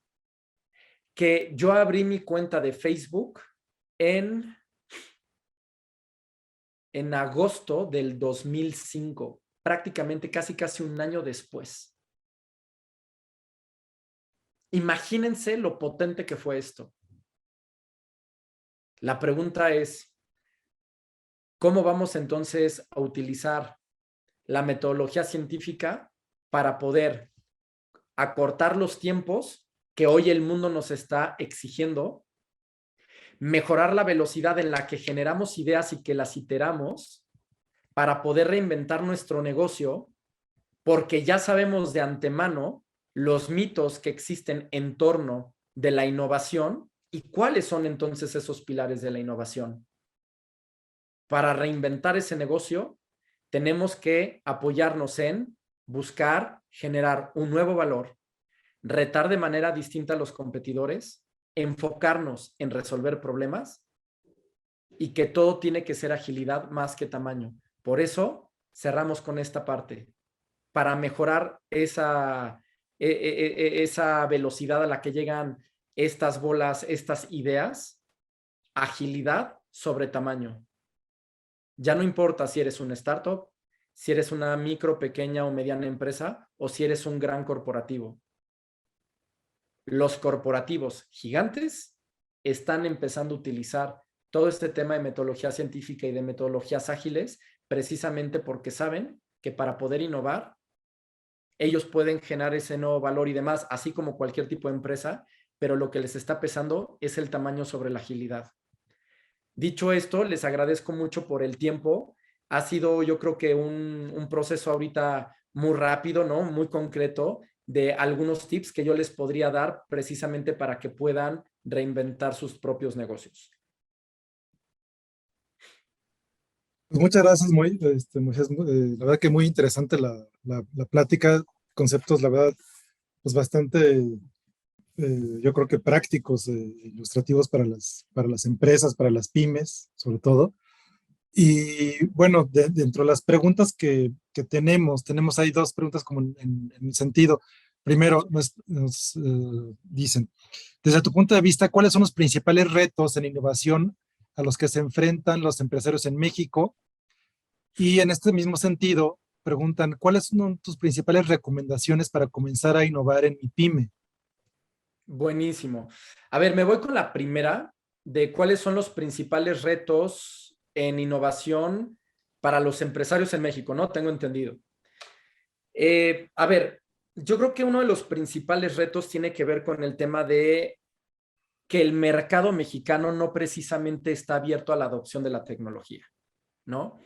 que yo abrí mi cuenta de Facebook en agosto del 2005, prácticamente casi un año después. Imagínense lo potente que fue esto. La pregunta es, ¿cómo vamos entonces a utilizar la metodología científica para poder acortar los tiempos que hoy el mundo nos está exigiendo, mejorar la velocidad en la que generamos ideas y que las iteramos para poder reinventar nuestro negocio, porque ya sabemos de antemano los mitos que existen en torno de la innovación y cuáles son entonces esos pilares de la innovación? Para reinventar ese negocio, tenemos que apoyarnos en buscar generar un nuevo valor, retar de manera distinta a los competidores, enfocarnos en resolver problemas y que todo tiene que ser agilidad más que tamaño. Por eso cerramos con esta parte, para mejorar esa velocidad a la que llegan estas bolas, estas ideas, agilidad sobre tamaño. Ya no importa si eres una startup, si eres una micro, pequeña o mediana empresa o si eres un gran corporativo. Los corporativos gigantes están empezando a utilizar todo este tema de metodología científica y de metodologías ágiles precisamente porque saben que para poder innovar, ellos pueden generar ese nuevo valor y demás, así como cualquier tipo de empresa, pero lo que les está pesando es el tamaño sobre la agilidad. Dicho esto, les agradezco mucho por el tiempo. Ha sido, yo creo que un proceso ahorita muy rápido, ¿no? Muy concreto, de algunos tips que yo les podría dar precisamente para que puedan reinventar sus propios negocios. Pues muchas gracias, Moisés. La verdad que muy interesante la plática, conceptos, la verdad, pues bastante, yo creo que prácticos, ilustrativos para las empresas, para las pymes, sobre todo. Y bueno, dentro de las preguntas que tenemos ahí dos preguntas como en el sentido. Primero, nos dicen, desde tu punto de vista, ¿cuáles son los principales retos en innovación a los que se enfrentan los empresarios en México? Y en este mismo sentido, preguntan, ¿cuáles son tus principales recomendaciones para comenzar a innovar en mi pyme? Buenísimo. A ver, me voy con la primera de cuáles son los principales retos en innovación para los empresarios en México, ¿no? Tengo entendido. A ver, yo creo que uno de los principales retos tiene que ver con el tema de que el mercado mexicano no precisamente está abierto a la adopción de la tecnología, ¿no?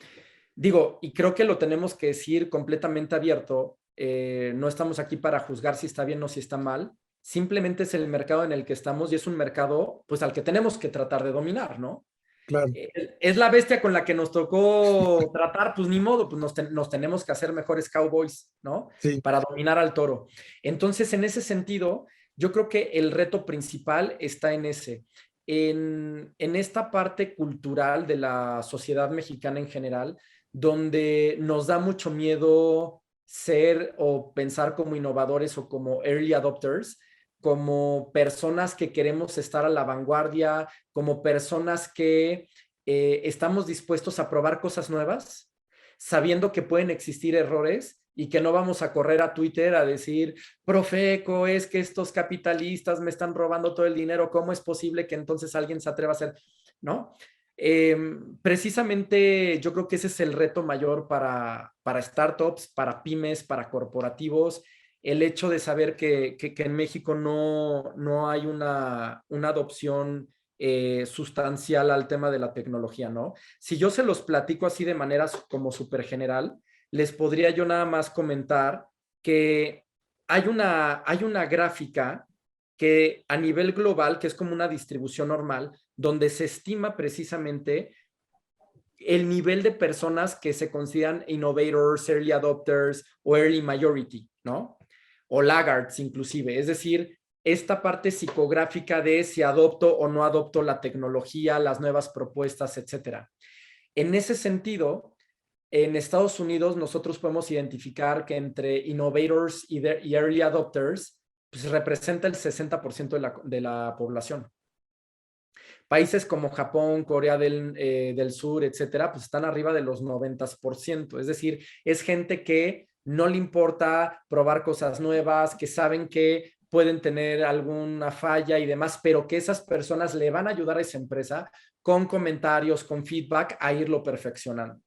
Digo, y creo que lo tenemos que decir completamente abierto, no estamos aquí para juzgar si está bien o si está mal, simplemente es el mercado en el que estamos y es un mercado pues al que tenemos que tratar de dominar, ¿no? Claro. Es la bestia con la que nos tocó tratar, pues ni modo, pues nos tenemos que hacer mejores cowboys, ¿no? Sí. Para dominar al toro. Entonces, en ese sentido, yo creo que el reto principal está en ese, en esta parte cultural de la sociedad mexicana en general, donde nos da mucho miedo ser o pensar como innovadores o como early adopters, como personas que queremos estar a la vanguardia, como personas que estamos dispuestos a probar cosas nuevas, sabiendo que pueden existir errores y que no vamos a correr a Twitter a decir, Profeco, es que estos capitalistas me están robando todo el dinero, ¿cómo es posible que entonces alguien se atreva a hacer? ¿No? Precisamente yo creo que ese es el reto mayor para startups, para pymes, para corporativos, el hecho de saber que en México no hay una adopción sustancial al tema de la tecnología, ¿no? Si yo se los platico así de manera como súper general, les podría yo nada más comentar que hay una gráfica que a nivel global, que es como una distribución normal, donde se estima precisamente el nivel de personas que se consideran innovators, early adopters o early majority, ¿no? O laggards inclusive, es decir, esta parte psicográfica de si adopto o no adopto la tecnología, las nuevas propuestas, etcétera. En ese sentido, en Estados Unidos nosotros podemos identificar que entre innovators y early adopters pues representa el 60% de la población. Países como Japón, Corea del Sur, etcétera, pues están arriba de los 90%. Es decir, es gente que no le importa probar cosas nuevas, que saben que pueden tener alguna falla y demás, pero que esas personas le van a ayudar a esa empresa con comentarios, con feedback, a irlo perfeccionando.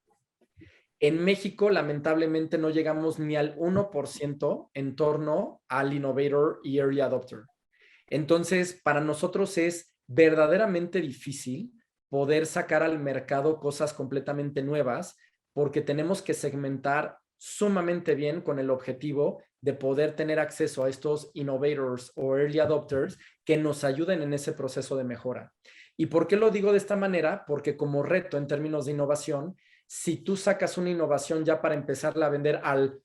En México, lamentablemente, no llegamos ni al 1% en torno al innovator y early adopter. Entonces, para nosotros es verdaderamente difícil poder sacar al mercado cosas completamente nuevas porque tenemos que segmentar sumamente bien con el objetivo de poder tener acceso a estos innovators o early adopters que nos ayuden en ese proceso de mejora. ¿Y por qué lo digo de esta manera? Porque como reto en términos de innovación, si tú sacas una innovación ya para empezarla a vender al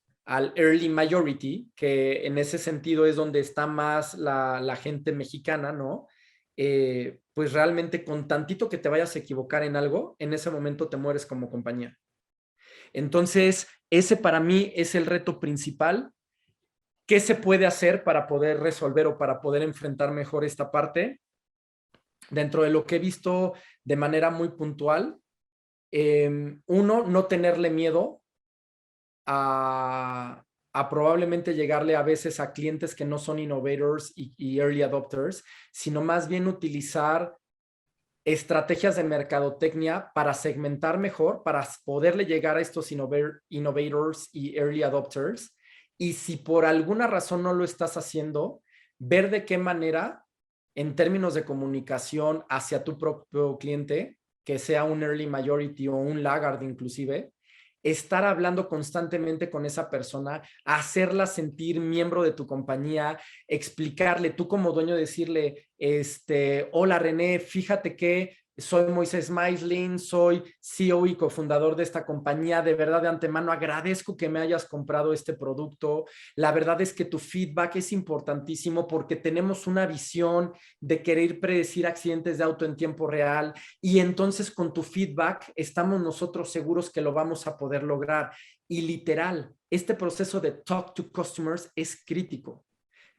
early majority, que en ese sentido es donde está más la gente mexicana, ¿no? Pues realmente con tantito que te vayas a equivocar en algo, en ese momento te mueres como compañía. Entonces, ese para mí es el reto principal. ¿Qué se puede hacer para poder resolver o para poder enfrentar mejor esta parte? Dentro de lo que he visto de manera muy puntual, uno, no tenerle miedo a probablemente llegarle a veces a clientes que no son innovators y early adopters, sino más bien utilizar estrategias de mercadotecnia para segmentar mejor, para poderle llegar a estos innovators y early adopters. Y si por alguna razón no lo estás haciendo, ver de qué manera, en términos de comunicación hacia tu propio cliente, que sea un early majority o un laggard inclusive, estar hablando constantemente con esa persona, hacerla sentir miembro de tu compañía, explicarle, tú como dueño decirle, hola René, fíjate que soy Moisés Maisling, soy CEO y cofundador de esta compañía. De verdad, de antemano, agradezco que me hayas comprado este producto. La verdad es que tu feedback es importantísimo porque tenemos una visión de querer predecir accidentes de auto en tiempo real y entonces con tu feedback estamos nosotros seguros que lo vamos a poder lograr. Y literal, este proceso de talk to customers es crítico.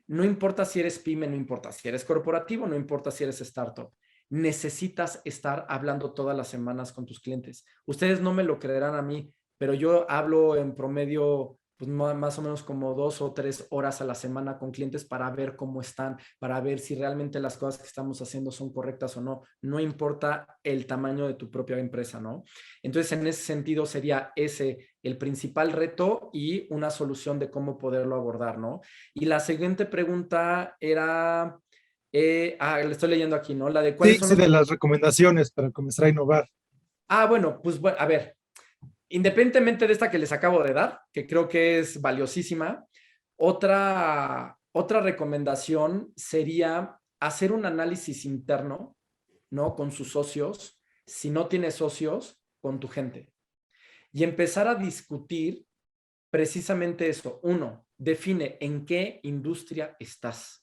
No importa si eres pyme, no importa si eres corporativo, no importa si eres startup. Necesitas estar hablando todas las semanas con tus clientes. Ustedes no me lo creerán a mí, pero yo hablo en promedio pues más o menos como 2 o 3 horas a la semana con clientes para ver cómo están, para ver si realmente las cosas que estamos haciendo son correctas o no. No importa el tamaño de tu propia empresa, ¿no? Entonces, en ese sentido sería ese el principal reto y una solución de cómo poderlo abordar, ¿no? Y la siguiente pregunta era, le estoy leyendo aquí, ¿no? La de cuáles Sí, son sí, los... de las recomendaciones para comenzar a innovar. Bueno, pues bueno, a ver, independientemente de esta que les acabo de dar, que creo que es valiosísima, otra recomendación sería hacer un análisis interno, ¿no? Con sus socios, si no tienes socios, con tu gente. Y empezar a discutir precisamente eso. Uno, define en qué industria estás.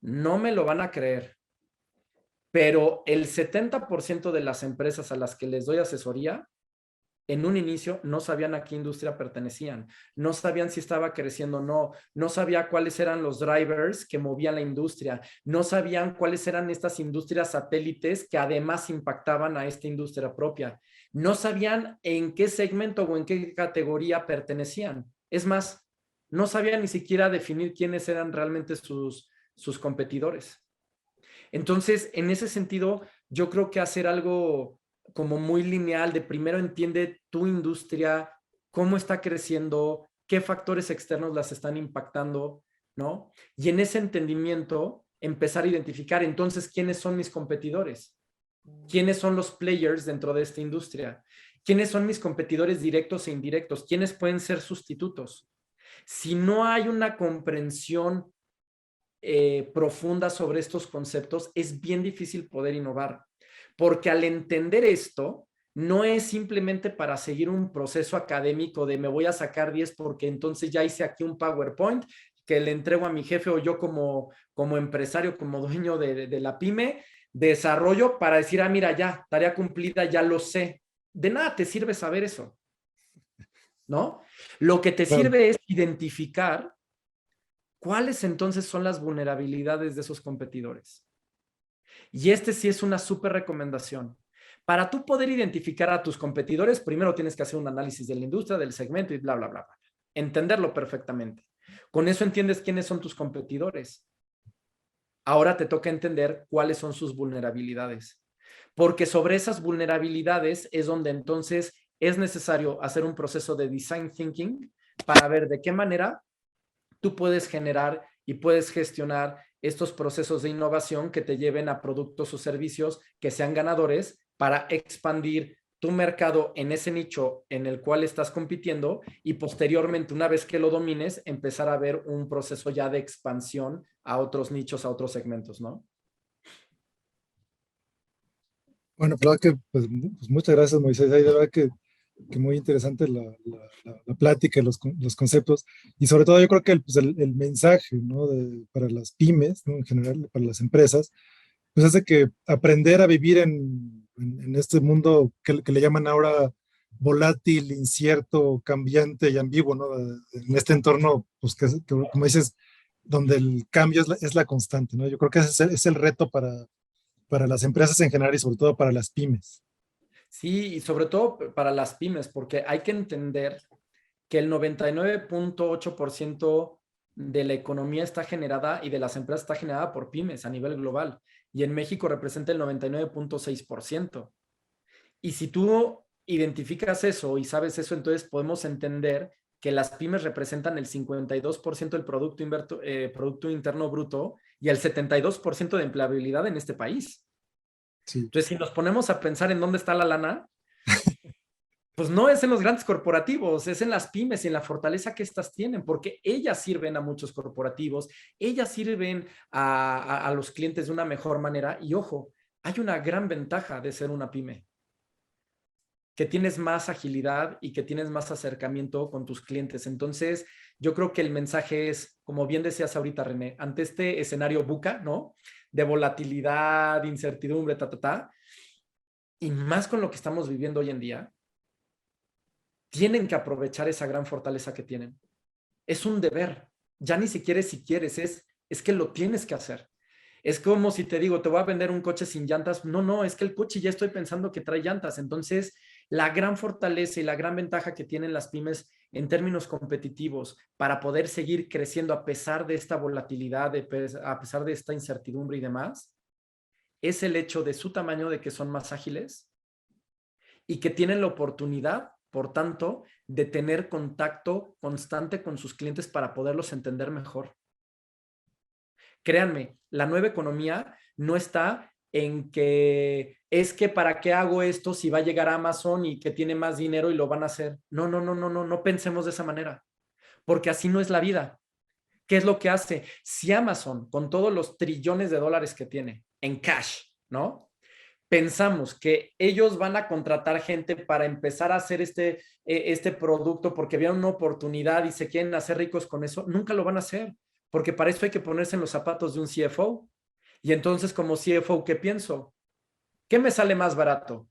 No me lo van a creer, pero el 70% de las empresas a las que les doy asesoría en un inicio no sabían a qué industria pertenecían, no sabían si estaba creciendo o no, no sabían cuáles eran los drivers que movían la industria, no sabían cuáles eran estas industrias satélites que además impactaban a esta industria propia, no sabían en qué segmento o en qué categoría pertenecían. Es más, no sabían ni siquiera definir quiénes eran realmente sus competidores. Entonces, en ese sentido, yo creo que hacer algo como muy lineal de primero entiende tu industria, cómo está creciendo, qué factores externos las están impactando, ¿no? Y en ese entendimiento, empezar a identificar entonces quiénes son mis competidores, quiénes son los players dentro de esta industria, quiénes son mis competidores directos e indirectos, quiénes pueden ser sustitutos. Si no hay una comprensión profunda sobre estos conceptos, es bien difícil poder innovar, porque al entender esto, no es simplemente para seguir un proceso académico de me voy a sacar 10 porque entonces ya hice aquí un PowerPoint que le entrego a mi jefe o yo como empresario, como dueño de la pyme, desarrollo para decir, mira, ya, tarea cumplida, ya lo sé. De nada te sirve saber eso, ¿no? Lo que te Claro. sirve es identificar ¿cuáles entonces son las vulnerabilidades de esos competidores? Y sí es una súper recomendación. Para tú poder identificar a tus competidores, primero tienes que hacer un análisis de la industria, del segmento y bla, bla, bla, bla. Entenderlo perfectamente. Con eso entiendes quiénes son tus competidores. Ahora te toca entender cuáles son sus vulnerabilidades. Porque sobre esas vulnerabilidades es donde entonces es necesario hacer un proceso de design thinking para ver de qué manera tú puedes generar y puedes gestionar estos procesos de innovación que te lleven a productos o servicios que sean ganadores para expandir tu mercado en ese nicho en el cual estás compitiendo y posteriormente, una vez que lo domines, empezar a ver un proceso ya de expansión a otros nichos, a otros segmentos, ¿no? Bueno, claro que, pues muchas gracias, Moisés. Ahí de verdad que muy interesante la plática, los conceptos. Y sobre todo yo creo que pues el mensaje, ¿no? Para las pymes, ¿no? En general, para las empresas, pues es de que aprender a vivir en este mundo que le llaman ahora volátil, incierto, cambiante y ambiguo, ¿no? En este entorno, pues que como dices, donde el cambio es la constante, ¿no? Yo creo que ese es el reto para las empresas en general y sobre todo para las pymes. Sí, y sobre todo para las pymes, porque hay que entender que el 99.8% de la economía está generada y de las empresas está generada por pymes a nivel global. Y en México representa el 99.6%. Y si tú identificas eso y sabes eso, entonces podemos entender que las pymes representan el 52% del Producto Interno Bruto y el 72% de empleabilidad en este país. Sí. Entonces, si nos ponemos a pensar en dónde está la lana, Pues no es en los grandes corporativos, es en las pymes y en la fortaleza que estas tienen, porque ellas sirven a muchos corporativos, ellas sirven a los clientes de una mejor manera. Y ojo, hay una gran ventaja de ser una pyme, que tienes más agilidad y que tienes más acercamiento con tus clientes. Entonces, yo creo que el mensaje es, como bien decías ahorita, René, ante este escenario VUCA, ¿no? De volatilidad, incertidumbre, y más con lo que estamos viviendo hoy en día, tienen que aprovechar esa gran fortaleza que tienen. Es un deber. Ya ni siquiera si quieres, es que lo tienes que hacer. Es como si te digo, te voy a vender un coche sin llantas. No, es que el coche ya estoy pensando que trae llantas. Entonces, la gran fortaleza y la gran ventaja que tienen las pymes en términos competitivos para poder seguir creciendo a pesar de esta volatilidad, a pesar de esta incertidumbre y demás, es el hecho de su tamaño, de que son más ágiles y que tienen la oportunidad, por tanto, de tener contacto constante con sus clientes para poderlos entender mejor. Créanme, la nueva economía no está en que es que para qué hago esto si va a llegar a Amazon y que tiene más dinero y lo van a hacer. No pensemos de esa manera, porque así no es la vida. ¿Qué es lo que hace? Si Amazon, con todos los trillones de dólares que tiene en cash, ¿no? Pensamos que ellos van a contratar gente para empezar a hacer este producto porque vieron una oportunidad y se quieren hacer ricos con eso, nunca lo van a hacer, porque para eso hay que ponerse en los zapatos de un CFO. Y entonces, como CFO, ¿qué pienso? ¿Qué me sale más barato?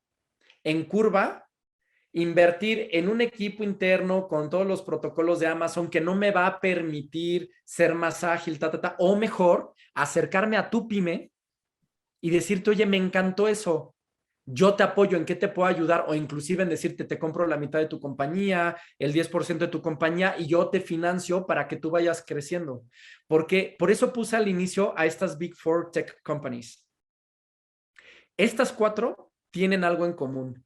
En curva, invertir en un equipo interno con todos los protocolos de Amazon que no me va a permitir ser más ágil, o mejor, acercarme a tu pyme y decirte, oye, me encantó eso, yo te apoyo, ¿en qué te puedo ayudar? O inclusive en decirte, te compro la mitad de tu compañía, el 10% de tu compañía y yo te financio para que tú vayas creciendo. Porque por eso puse al inicio a estas Big Four Tech Companies. Estas 4 tienen algo en común,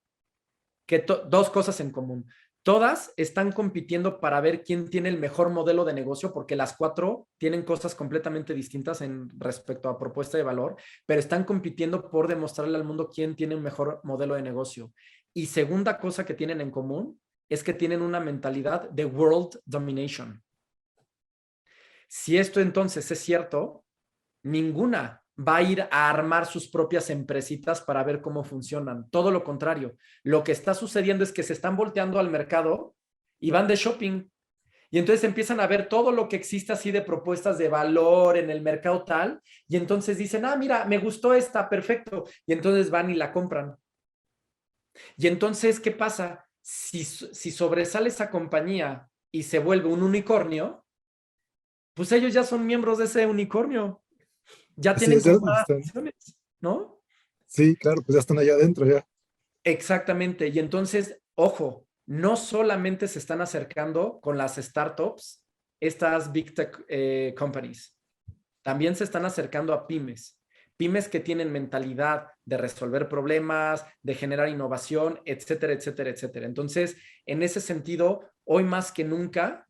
dos cosas en común. Todas están compitiendo para ver quién tiene el mejor modelo de negocio, porque las 4 tienen cosas completamente distintas en respecto a propuesta de valor, pero están compitiendo por demostrarle al mundo quién tiene un mejor modelo de negocio. Y segunda cosa que tienen en común es que tienen una mentalidad de world domination. Si esto entonces es cierto, ninguna va a ir a armar sus propias empresitas para ver cómo funcionan. Todo lo contrario. Lo que está sucediendo es que se están volteando al mercado y van de shopping. Y entonces empiezan a ver todo lo que existe así de propuestas de valor en el mercado tal. Y entonces dicen, mira, me gustó esta, perfecto. Y entonces van y la compran. Y entonces, ¿qué pasa? Si sobresale esa compañía y se vuelve un unicornio, pues ellos ya son miembros de ese unicornio. Ya Así tienen es, ya compradas están. acciones, ¿no? Sí, claro, pues ya están allá adentro ya. Exactamente. Y entonces, ojo, no solamente se están acercando con las startups, estas big tech companies, también se están acercando a pymes. Pymes que tienen mentalidad de resolver problemas, de generar innovación, etcétera, etcétera, etcétera. Entonces, en ese sentido, hoy más que nunca,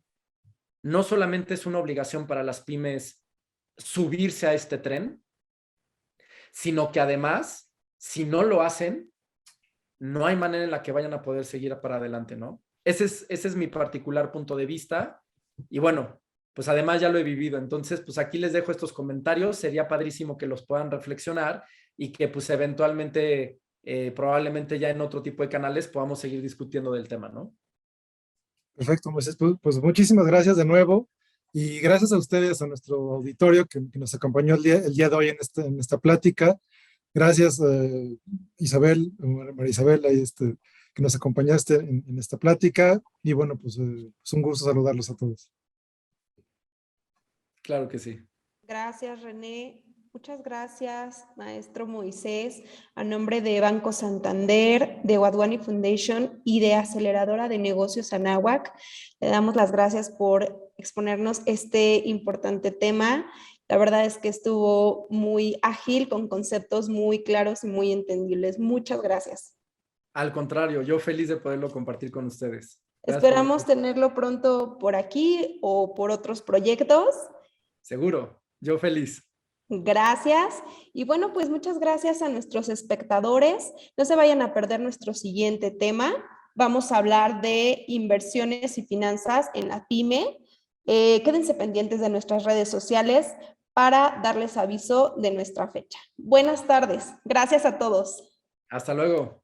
no solamente es una obligación para las pymes subirse a este tren, sino que además, si no lo hacen, no hay manera en la que vayan a poder seguir para adelante, ¿no? Ese es mi particular punto de vista. Y bueno, pues además ya lo he vivido. Entonces, pues aquí les dejo estos comentarios. Sería padrísimo que los puedan reflexionar y que pues eventualmente, probablemente ya en otro tipo de canales podamos seguir discutiendo del tema, ¿no? Perfecto, Moisés. Pues muchísimas gracias de nuevo y gracias a ustedes, a nuestro auditorio que nos acompañó el día de hoy en esta plática. Gracias, Isabel, María Isabel, ahí que nos acompañaste en esta plática. Y bueno, pues es un gusto saludarlos a todos. Claro que sí. Gracias, René. Muchas gracias, maestro Moisés. A nombre de Banco Santander, de Wadhwani Foundation y de Aceleradora de Negocios Anáhuac, le damos las gracias por exponernos este importante tema. La verdad es que estuvo muy ágil, con conceptos muy claros y muy entendibles. Muchas gracias. Al contrario, yo feliz de poderlo compartir con ustedes. Gracias Esperamos tenerlo pronto por aquí o por otros proyectos. Seguro, yo feliz. Gracias. Y bueno, pues muchas gracias a nuestros espectadores. No se vayan a perder nuestro siguiente tema. vamos a hablar de inversiones y finanzas en la pyme. Quédense pendientes de nuestras redes sociales para darles aviso de nuestra fecha. Buenas tardes. Gracias a todos. Hasta luego.